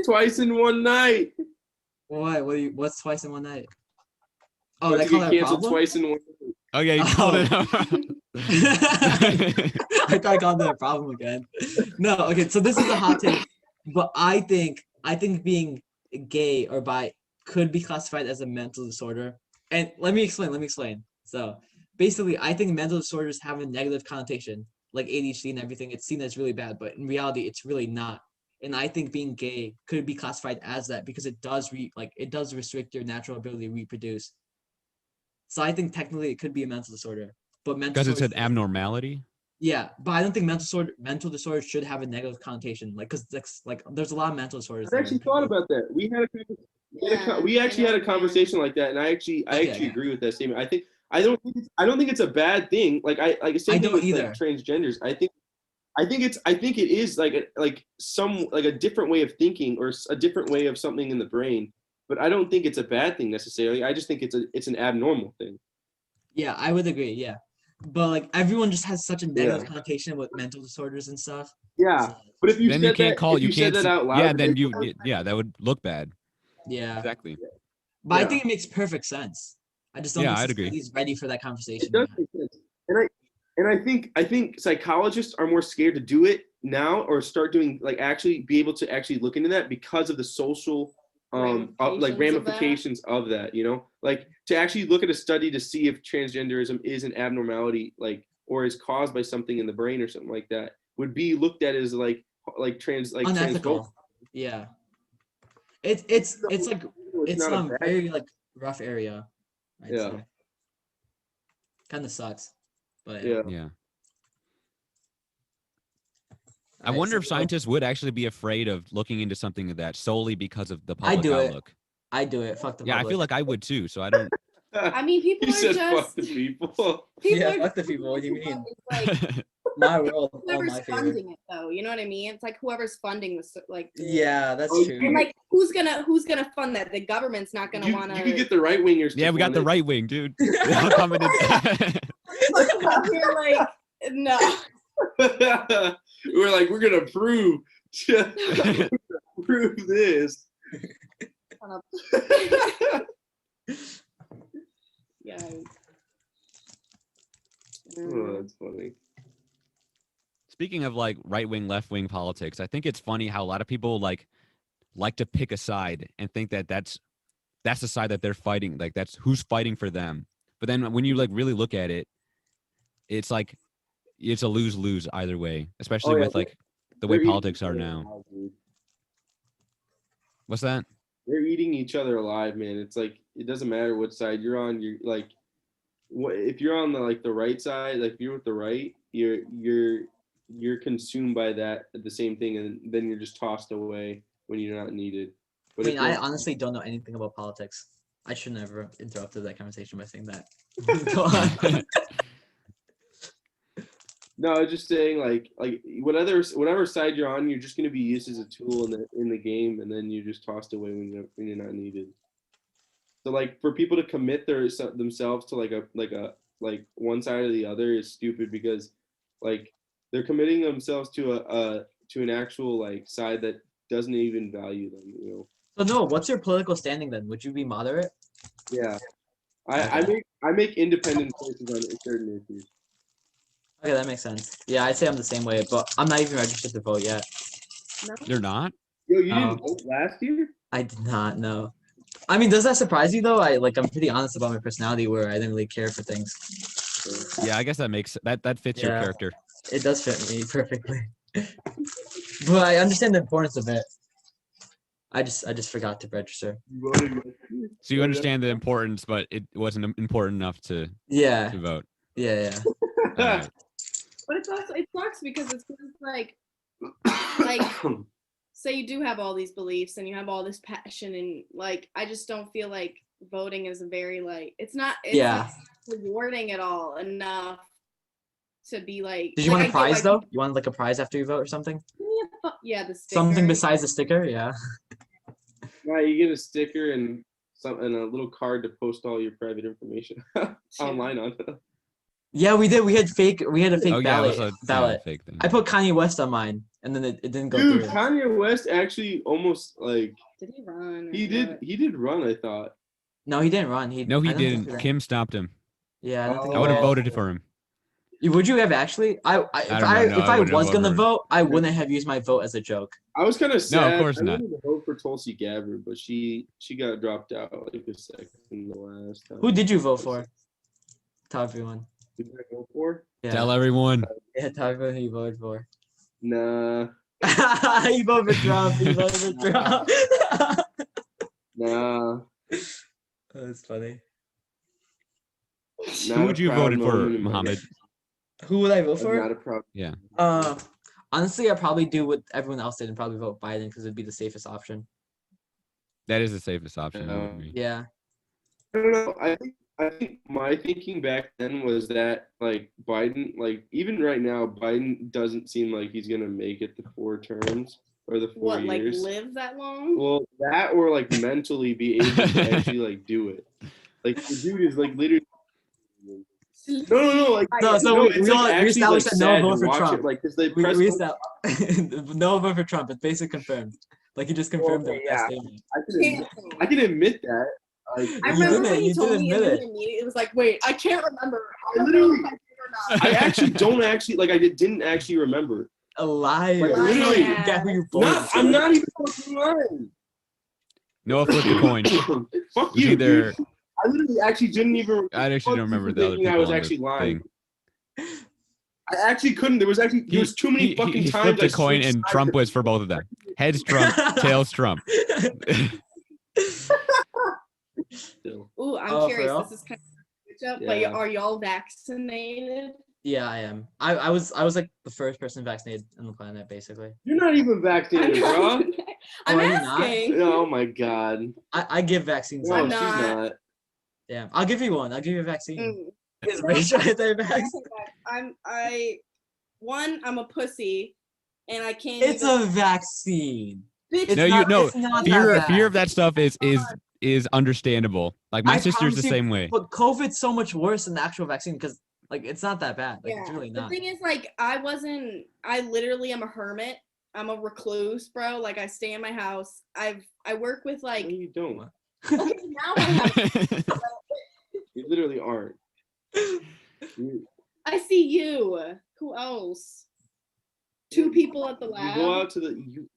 Twice in one night. What? What's twice in one night? Oh, they call that canceled twice in one night. Oh yeah, you called it. I thought I called that a problem again. No, okay. So this is a hot take, but I think being gay or bi could be classified as a mental disorder. And let me explain. So basically, I think mental disorders have a negative connotation, like ADHD and everything. It's seen as really bad, but in reality, it's really not. And I think being gay could be classified as that because it does restrict your natural ability to reproduce. So I think technically it could be a mental disorder, but because it's an abnormality. Yeah, but I don't think mental disorders should have a negative connotation, like because there's a lot of mental disorders. I actually thought about that. We actually had a conversation like that, and I actually agree with that statement. I don't think it's a bad thing. Like I said, I don't with, either. like, transgenders. I think I think it is like a different way of thinking or a different way of something in the brain. But I don't think it's a bad thing necessarily. I just think it's an abnormal thing. Yeah, I would agree. Yeah, but like everyone just has such a negative connotation with mental disorders and stuff. Yeah, So, but if you then said you can't that, call if you said can't that out loud, yeah, then that would look bad. yeah, Exactly. but I think it makes perfect sense. I just don't think I'd agree. society's ready for that It conversation does yet. make sense. And I think psychologists are more scared to do it now or start doing like actually be able to actually look into that because of the social ramifications of that, you know, like to actually look at a study to see if transgenderism is an abnormality, like, or is caused by something in the brain or something like that, would be looked at as Unethical. Yeah, it's like it's very like rough area. I'd say. Kind of sucks, but yeah. I wonder if scientists would actually be afraid of looking into something like that solely because of the public outlook. I do it. Fuck the public. Yeah, I feel like I would too. So I don't. I mean, people are just fuck the people. Yeah, fuck the people. What do you mean? Like my world, all my favorite. Funding it though, you know what I mean? It's like whoever's funding this, like. Yeah, that's true. And like, who's gonna fund that? The government's not gonna want to. You could get the right wingers. Yeah, we got the right wing, dude. They all coming in. You're like, no. We're like, we're gonna prove this. Yeah. Oh, that's funny. Speaking of like right wing, left wing politics, I think it's funny how a lot of people like to pick a side and think that that's the side that they're fighting. Like that's who's fighting for them. But then when you like really look at it, it's like it's a lose-lose either way, especially with like the way politics are now. What's that? They're eating each other alive, man. It's like it doesn't matter what side you're on. You're like, if you're on the right side, like if you're with the right, you're consumed by that the same thing, and then you're just tossed away when you're not needed. But I mean, I honestly don't know anything about politics. I should never have interrupted that conversation by saying that. Go on. No, I was just saying like whatever side you're on, you're just gonna be used as a tool in the game, and then you're just tossed away when you're not needed. So like for people to commit themselves to like one side or the other is stupid because like they're committing themselves to an actual like side that doesn't even value them, you know. So no, what's your political standing then? Would you be moderate? Yeah, I make independent choices on certain issues. Okay, that makes sense. Yeah, I'd say I'm the same way, but I'm not even registered to vote yet. No. You're not? Yo, you didn't vote last year? I did not know. I mean, does that surprise you though? I'm pretty honest about my personality where I didn't really care for things. Yeah, I guess that fits your character. It does fit me perfectly. But I understand the importance of it. I just forgot to register. So you understand the importance, but it wasn't important enough to vote. Yeah. Right. But it's also it sucks because it's like say you do have all these beliefs and you have all this passion and like I just don't feel like voting is a very like it's not rewarding at all enough to be like. Did you want a prize though? You want like a prize after you vote or something? Yeah, the sticker. Something besides the sticker, yeah. Yeah, you get a sticker and a little card to post all your private information online on. Yeah, we did. We had a fake ballot. Yeah, fake thing. I put Kanye West on mine, and then it didn't go Dude, through. Kanye West actually almost like. Did he run? He did run. I thought. No, he didn't run. He didn't. Kim stopped him. Yeah, I don't think I would have voted for him. Would you have actually? If I was gonna vote, I wouldn't have used my vote as a joke. I was kind of sad. No, of course not. I wanted to vote for Tulsi Gabbard, but she got dropped out like a second in the last time. Who did you vote for? Tell everyone. Who did I vote for? Yeah. Tell everyone. Yeah, tell everyone who you voted for. Nah. You voted for Trump. You voted for Trump. Nah. That's funny. Who would you voted for, Muhammad? Who would I vote for? Not a problem. Yeah. Honestly, I probably do what everyone else did and probably vote Biden because it'd be the safest option. That is the safest option. Yeah. I don't know. I think I think my thinking back then was that like Biden, like even right now, Biden doesn't seem like he's gonna make it the 4 terms or the 4 years. Like live that long? Well, that or like mentally be able to actually like do it. Like the dude is like literally. No, like No, so no, we it's like all actually established like that no sad vote to for watch Trump. it, like because they We press. no vote for Trump. It's basically confirmed. Like he just confirmed Okay, it with that yeah. statement. I can admit that. Like, I You remember did it, when he you told did me, admit and then it. he immediately was like, "Wait, I can't remember." I literally, or I not. actually don't actually like. I didn't actually remember. A liar. Like, You literally, can't forget who you voted Not, for. I'm not even fucking lying. Noah flipped a coin. Fuck It was you, either dude. I literally actually didn't even. I actually don't remember the other thinking people I was on actually the lying. thing. I actually couldn't. There was too many fucking He times flipped I a coin switched and sides. Trump was for both of them. Heads Trump, tails Trump. Still. Ooh, I'm Oh, for curious. real? This is kind of a switch up, Yeah. but are y'all vaccinated? Yeah, I am. I was like the first person vaccinated on the planet, basically. You're not even vaccinated, bro. I'm are you not? asking. Oh my god. I give vaccines. No, I'm she's not. not. Damn. I'll give you one. I'll give you a vaccine. Mm. Is Rachel anti-vax? I'm a pussy, and I can't. It's a vaccine. bitch. It's No, it's not that fear bad. of that stuff is understandable. Like my I sister's promise the you, same way. But COVID's so much worse than the actual vaccine because like it's not that bad. Like Yeah. it's really The not. thing is, like, I literally am a hermit. I'm a recluse, bro. Like, I stay in my house. I work with No, like. you don't. Okay, now I have. You literally aren't. You, I see you. Who else? 2 people at the you lab. go out to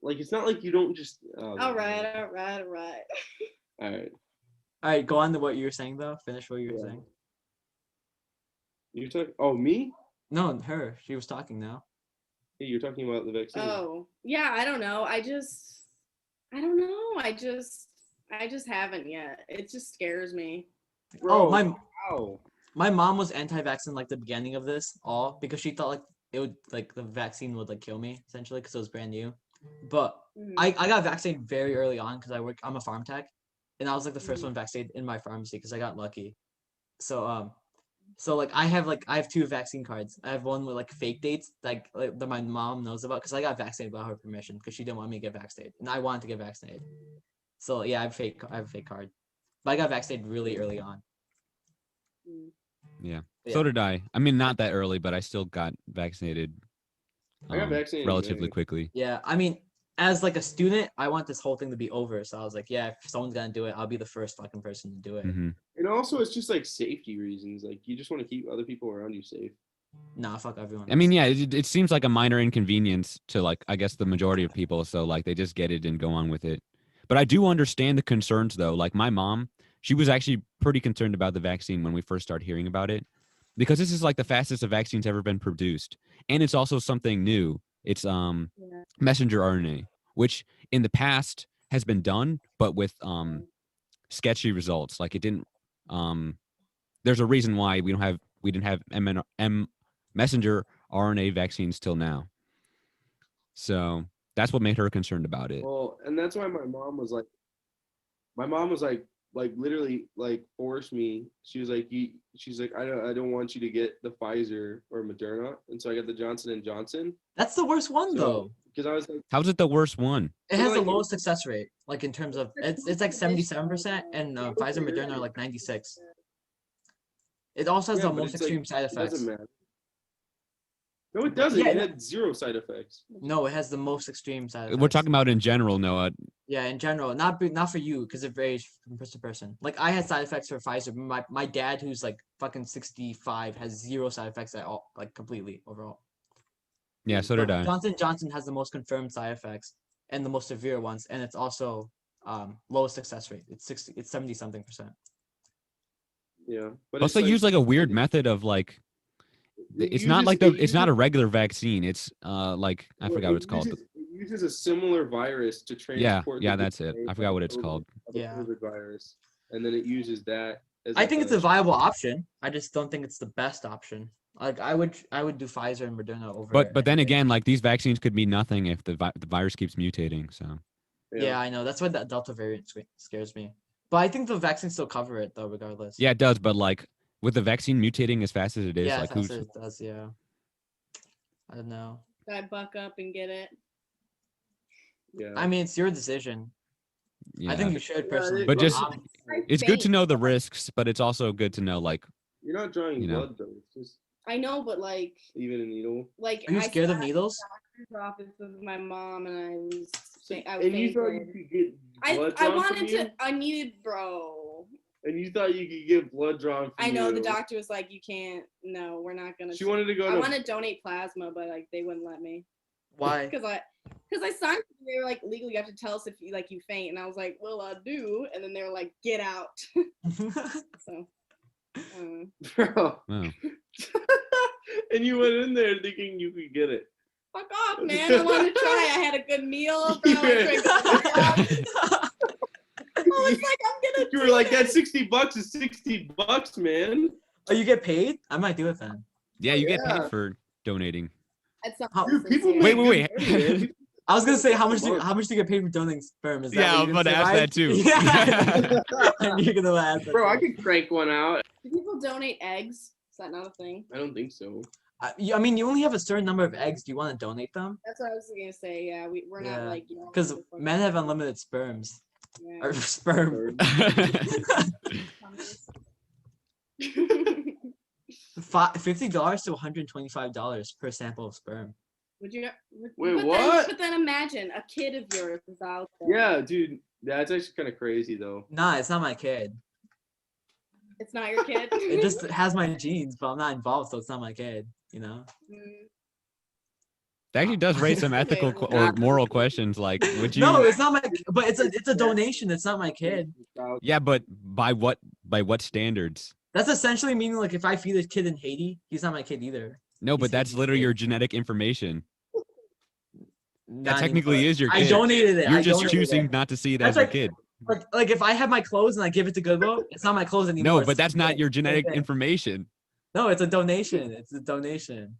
like it's not like you don't just. All right. All right. All right, go on to what you were saying though. Finish what you were saying. You're talking. Oh, me? No, her. She was talking now. Hey, you're talking about the vaccine. Oh, yeah. I don't know. I don't know. I just haven't yet. It just scares me. Bro, oh, my mom was anti-vax in like the beginning of this, all because she thought like it would like the vaccine would like kill me essentially because it was brand new. But I got vaccinated very early on because I'm a farm tech, and I was like the first one vaccinated in my pharmacy because I got lucky. So like I have 2 vaccine cards. I have one with like fake dates like that my mom knows about because I got vaccinated without her permission because she didn't want me to get vaccinated and I wanted to get vaccinated. So yeah, I have a fake card, but I got vaccinated really early on. Yeah. Yeah. So did I. I mean, not that early, but I still got vaccinated. I got vaccinated relatively quickly. Yeah, I mean, as like a student, I want this whole thing to be over. So I was like, yeah, if someone's gonna do it, I'll be the first fucking person to do it. Mm-hmm. And also, it's just like safety reasons. Like you just want to keep other people around you safe. Nah, fuck everyone. I mean, yeah, it seems like a minor inconvenience to like I guess the majority of people. So like they just get it and go on with it. But I do understand the concerns though. Like my mom, she was actually pretty concerned about the vaccine when we first started hearing about it, because this is like the fastest a vaccine's ever been produced, and it's also something new. It's messenger RNA, which in the past has been done, but with sketchy results. Like it didn't. There's a reason why we didn't have messenger RNA vaccines till now. So that's what made her concerned about it. Well, and that's why my mom was like literally like forced me. She was like, I don't want you to get the Pfizer or Moderna, and so I got the Johnson and Johnson. That's the worst one though. Because I was like, how's it the worst one? It has the like, lowest success rate, like in terms of it's like 77%, and Pfizer and Moderna are like 96. It also has yeah, the but most it's extreme like, side it effects. doesn't matter. No, it doesn't. Yeah, It had 0 side effects. No, it has the most extreme side effects. We're talking about in general, Noah. Yeah, in general, not for you because it varies from person to person. Like I had side effects for Pfizer. My dad, who's like fucking 65, has 0 side effects at all, like completely overall. Yeah, so did I. Johnson has the most confirmed side effects and the most severe ones, and it's also lowest success rate. It's 70-something%. Yeah, but Plus, they use like a weird method of like. It's not like it's not a regular vaccine. It's like I forgot what it's called. It uses a similar virus to transport. Yeah, that's it. I forgot what it's called. Yeah, COVID virus, and then it uses that. I think it's a viable option. I just don't think it's the best option. Like I would do Pfizer and Moderna over. But then again, like these vaccines could mean nothing if the virus keeps mutating. So. Yeah, I know. That's why that Delta variant scares me. But I think the vaccines still cover it though, regardless. Yeah, it does, but like with the vaccine mutating as fast as it is, Yeah, like as who's it does. Yeah. I don't know. I buck up and get it. Yeah. I mean, it's your decision. yeah. I think you should Yeah, personally. But just I'm- it's good to know the risks, but it's also good to know like You're not drawing You know. blood though. It's just I know, but like even a needle. like Are you I scared of sat in needles? the doctor's office with my mom, and I was And you thought you could get blood I drawn wanted from you? to. I needed, bro. And you thought you could get blood drawn from I know you. the doctor was like, you can't. No, we're not gonna. She wanted to go I to. want to donate plasma, but like they wouldn't let me Why? because I signed. They were like, legally, you have to tell us if you faint, and I was like, well, I do, and then they were like, get out. So. Bro. oh. And you went in there thinking you could get it. Fuck off, man! I wanted to try. I had a good meal, bro. I was like, I'm gonna. You were like, that $60 is $60, man. Oh, you get paid? I might do it then. Yeah, you get Yeah. paid for donating. At some How- point Dude, people this Wait, year. wait, make good money, man. I was gonna say how much do Month. you get paid for donating sperm? Is that Yeah, what you're I'm gonna about say, to ask Ryan? that too. Yeah. And you're gonna ask that Bro, I too. could crank one out. Do people donate eggs? Is that not a thing? I don't think so. I mean, you only have a certain number of eggs. Do you want to donate them? That's what I was gonna say. Yeah, we're not Yeah. like Because men have unlimited sperms Yeah. or sperm. $50 to $125 per sample of sperm. Would you? Wait, but what? But then imagine a kid of yours is out there. Yeah, dude. That's actually kind of crazy, though. Nah, it's not my kid. It's not your kid. It just has my genes, but I'm not involved, so it's not my kid. You know. Mm. That actually does raise some ethical or moral questions. Like, would you? No, it's not my. But it's a donation. It's not my kid. Yeah, but by what standards? That's essentially meaning like if I feed a kid in Haiti, he's not my kid either. No, but He's that's Haiti's literally kid. your genetic information. That Not technically anymore. is your I kid. donated it. You're I just donated choosing it. not to see it That's as your like- kid. Like if I have my clothes and I give it to Goodwill, it's not my clothes anymore. No, it's but that's the not thing. your Same genetic thing. information. No, it's a donation. It's a donation.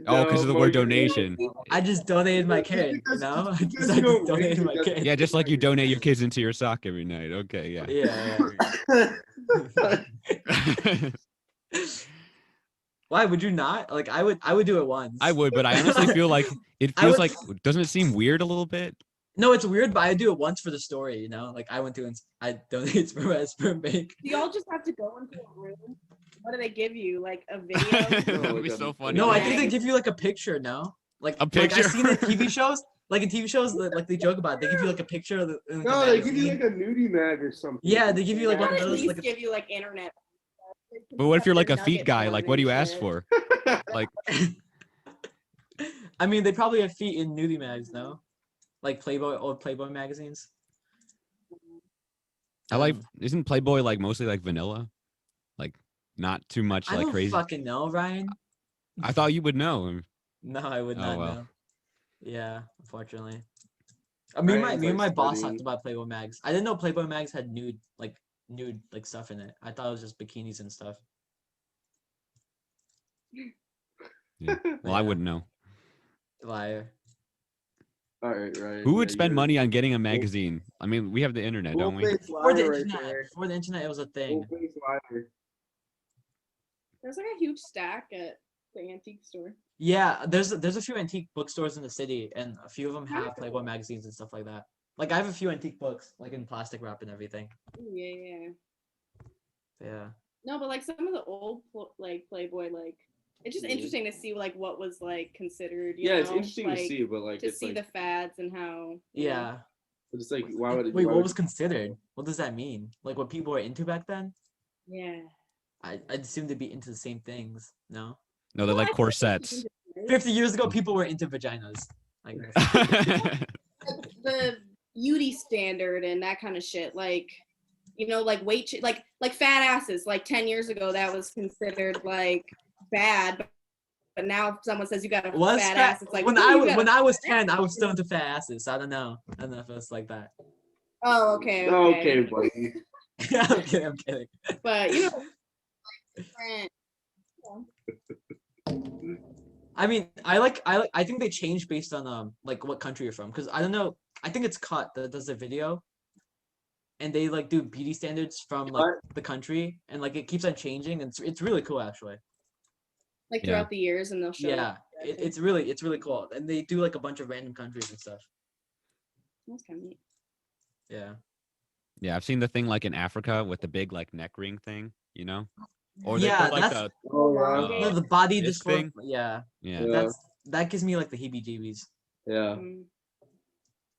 Oh, because of the word donation. I just donated my kid. You know, I because just you don't donated raise my it, kid. Yeah, just like you donate your kids into your sock every night. Okay, yeah. Yeah. Why would you not? Like I would do it once. I would, but I honestly feel like it I feels would- like, doesn't it seem weird a little bit? No, it's weird, but I do it once for the story. You know, like I went to and I donated sperm at a sperm bank. Do y'all just have to go into a room? What do they give you? Like a That video? would be so funny. No, I think they give you like a picture. No, like A Like picture? I've seen in TV shows. Like in TV shows, like they joke about it. They give you like a picture of the. Like, No, a they give you magazine. like a nudie mag or something. Yeah, they give you like They one of at those. least Like give you like internet. But what if you're like a Nugget feet guy? porn Like, what do and you ask shit. for? Like, I mean, they probably have feet in nudie mags, no? Like Playboy, old Playboy magazines. I like, isn't Playboy like mostly like vanilla? Like, not too much I like don't crazy. fucking know, Ryan. I thought you would know. No, I would Oh, not well. know. Yeah, unfortunately. Me and Ryan's, my like, boss studying. talked about Playboy mags. I didn't know Playboy mags had nude like stuff in it. I thought it was just bikinis and stuff. Yeah. Well, I Yeah. wouldn't know. Liar. All right, right. Who would spend money on getting a magazine? I mean, we have the internet, don't we? Before the internet, it was a thing. There's like a huge stack at the antique store. Yeah, there's a few antique bookstores in the city, and a few of them have Playboy magazines and stuff like that. Like I have a few antique books, like in plastic wrap and everything. Ooh, yeah. Yeah. No, but like some of the old like Playboy, like it's just interesting to see like what was like considered. You Yeah, know? it's interesting like, to see, but like to it's see like, the fads and how. Yeah. but it's like why would it? Wait, why what would was considered? What does that mean? Like what people were into back then? Yeah. I'd assume they'd be into the same things. No. No, they're like corsets. 50 years ago, people were into vaginas. Like, The beauty standard and that kind of shit, like you know, like like fat asses. Like 10 years ago, that was considered like bad, but now if someone says you got a was fat fat, ass, it's like when "Ooh, you got when a I was fat 10, I was ass." still into fat asses. So I don't know. I don't know if it's like that. Oh, okay. Okay, buddy. Yeah, I'm kidding. I'm kidding. But you know, different. I mean, I think they change based on like what country you're from, because I don't know. I think it's Cut that does the video, and they like do beauty standards from like the country, and like it keeps on changing, and it's really cool actually. Like throughout the years, and they'll show. Yeah, it's really cool, and they do like a bunch of random countries and stuff. That's kind of neat. Yeah. Yeah, I've seen the thing like in Africa with the big like neck ring thing, you know? Or they Yeah, put like that's Oh, the body this dysphoria. thing? Yeah, Yeah. that gives me like the heebie-jeebies. Yeah.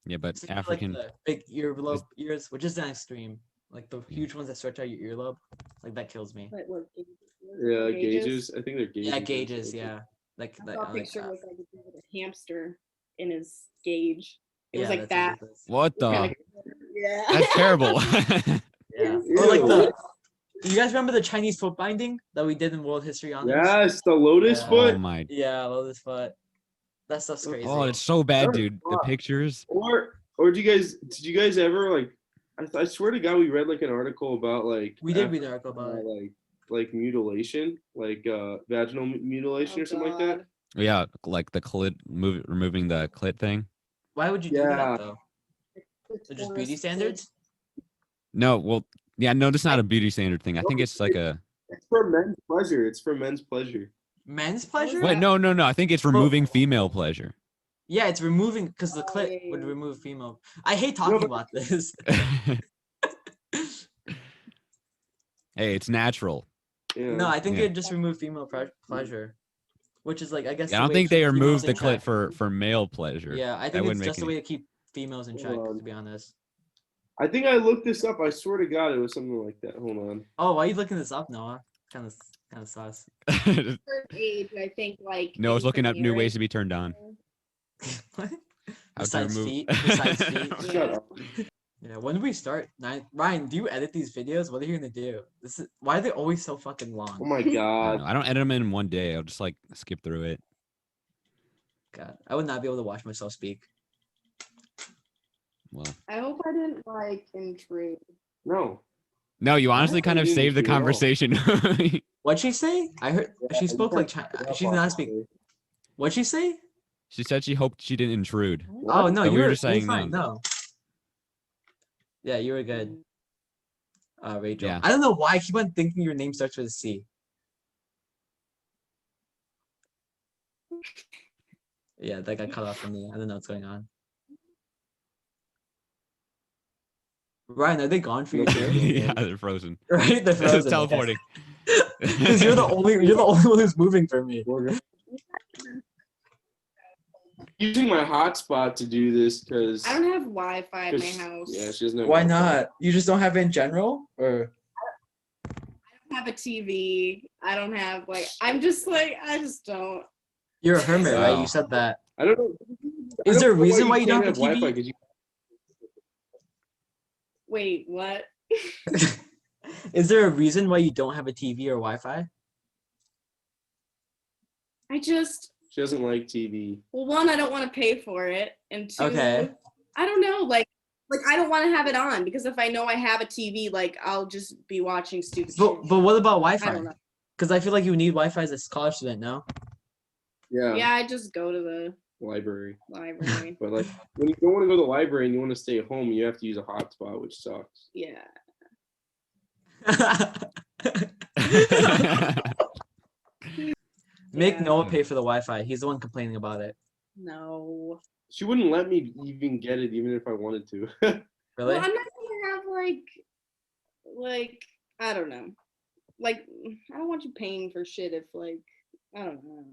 Yeah, but Especially, African like the big earlobe ears, which is an extreme. Like the huge ones that stretch out your earlobe, like that kills me. What, Yeah, gauges. I think they're gauges. Yeah, gauges. Yeah, like I saw a picture that. with like a hamster in his gauge. It was Yeah, like that's that. ridiculous. what the? Kinda- yeah. That's terrible. Yeah. Ew. Or like you guys remember the Chinese foot binding that we did in World History Honors? Yes, the lotus Yeah. foot. Oh my. Yeah, lotus foot. That stuff's crazy. Oh, it's so bad, That's dude. The fucked. pictures. Or did you guys ever like? I swear to God, we read like an article about like we did read an article about it. like mutilation, like vaginal mutilation or something like that. Yeah, like the clit removing the clit thing. Why would you do Yeah. that though? They're just beauty standards? No, well, yeah, no, that's not a beauty standard thing. I think it's like a. It's for men's pleasure. It's for men's pleasure. Men's pleasure? Wait, no. I think it's removing female pleasure. Yeah, it's removing because the clit yeah, would yeah. remove female. I hate talking about this. Hey, it's natural. Yeah. No, I think Yeah. it just remove female pleasure, which is like I guess. I the don't way think to they keep remove females the in clit check. for male pleasure. Yeah, I That think it's wouldn't just make a way to keep females in check. Hold To on. be honest. I think I looked this up. I swear to God, it was something like that. Hold on. Oh, why are you looking this up, Noah? Kind of sus. any- First age, I think like. no, I was in looking up new ways premiering. to be turned on. What? How to Besides remove- feet. Besides feet. Shut up. Yeah. When do we start? Ryan, do you edit these videos? What are you gonna do? Why are they always so fucking long? Oh my I don't God. know. I don't edit them in one day. I'll just like skip through it. God, I would not be able to watch myself speak. Well, I hope I didn't like intrude. No. no, you honestly kind of didn't saved the do at all. conversation. What'd she say? I heard she spoke like she's not speaking. What'd she say? She said she hoped she didn't intrude. Oh no, But we you were were just saying fine. no. No. Yeah, you were good. Rachel. Yeah. I don't know why I keep on thinking your name starts with a C. Yeah, that got cut off from me. I don't know what's going on. Ryan, are they gone for you too? Yeah, they're frozen. Right, they're This frozen. is teleporting. Because you're the only one who's moving for me. Using my hotspot to do this because. I don't have Wi-Fi in my house. Yeah, she doesn't have Why Wi-Fi. not? You just don't have it in general, or I don't have a TV. I don't have like. I'm just like I just don't. you're a hermit, right? Wow. You said that. I don't know. Is I there a know reason why you don't can't have a TV? Wi-Fi 'cause you- Wait, what? Is there a reason why you don't have a TV or Wi-Fi? I just. She doesn't like TV. Well, one, I don't want to pay for it, and two, Okay. I don't know, like I don't want to have it on because if I know I have a TV, like I'll just be watching stupid shit. But what about I Wi-Fi? don't know. Because I feel like you need Wi-Fi as a college student, no? Yeah. Yeah, I just go to the Library. library. But like when you don't want to go to the library and you want to stay at home, you have to use a hotspot, which sucks. Yeah. Make Yeah. Noah pay for the Wi-Fi. He's the one complaining about it. No. She wouldn't let me even get it, even if I wanted to. Really? Well, I'm not gonna have like I don't know. Like I don't want you paying for shit if like I don't know.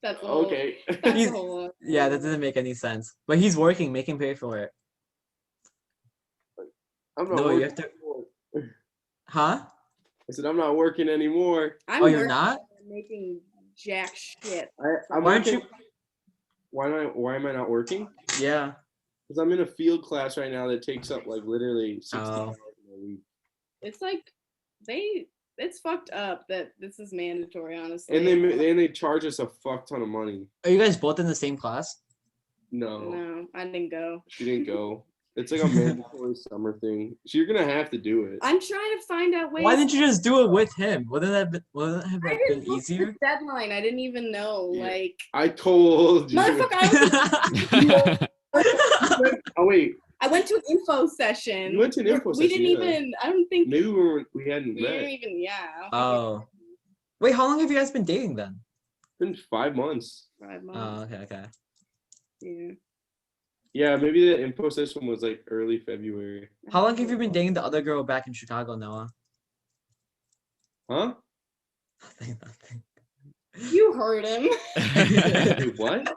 That's all. Okay. That's He's- a whole. Yeah, that doesn't make any sense. But he's working. Make him pay for it. I'm not No, working you have to- anymore. Huh? I said I'm not working anymore. I'm Oh, you're working not? on making jack shit. I'm Why aren't working- you? Why am I not working? Yeah. Because I'm in a field class right now that takes up like literally 60 Oh. hours a week. It's like it's fucked up that this is mandatory, honestly. And they charge us a fuck ton of money. Are you guys both in the same class? No, No, I didn't go. she didn't go. It's like a mandatory summer thing. So you're gonna have to do it. I'm trying to find out ways. Why didn't you just do it with him? Wouldn't that have I like, didn't been look at the easier? deadline. I didn't even know. Yeah. Like, I told you. motherfucker, Oh wait, I went to an info session. We went to an info We session. didn't even. I don't think. Maybe we hadn't We met. didn't even. Yeah. I don't think Oh. Wait, how long have you guys been dating then? It's been 5 months. 5 Oh, months. okay. Yeah. Yeah, maybe the info session was like early February. How long have you been dating the other girl back in Chicago, Noah? Huh? Nothing. You heard him. Wait, what?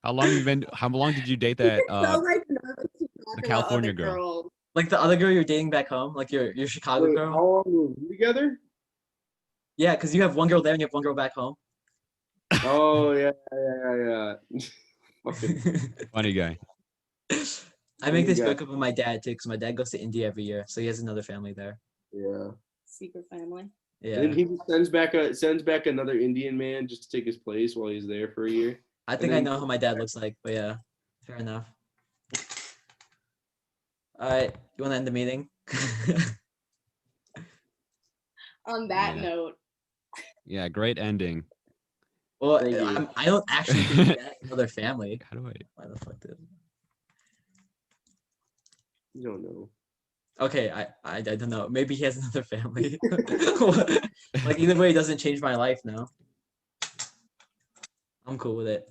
How long did you date that So like nervous to talk the about California other girl? girls. Like the other girl you're dating back home, like your Chicago Wait, girl? how long were we together? Yeah, because you have one girl there and you have one girl back home. Oh yeah. Fucking funny guy? I make this Yeah. joke up with my dad too, because my dad goes to India every year, so he has another family there. yeah. Secret family. Yeah, And he sends back another Indian man just to take his place while he's there for a year. I think then I know how my dad looks like, but yeah, fair enough. All right, you want to end the meeting? On that Yeah. note. Yeah, great ending. Well, Thank you. I don't actually think that another family. How do I? Why the fuck did? You don't know. Okay, I don't know. Maybe he has another family. Like either way, it doesn't change my life now. I'm cool with it.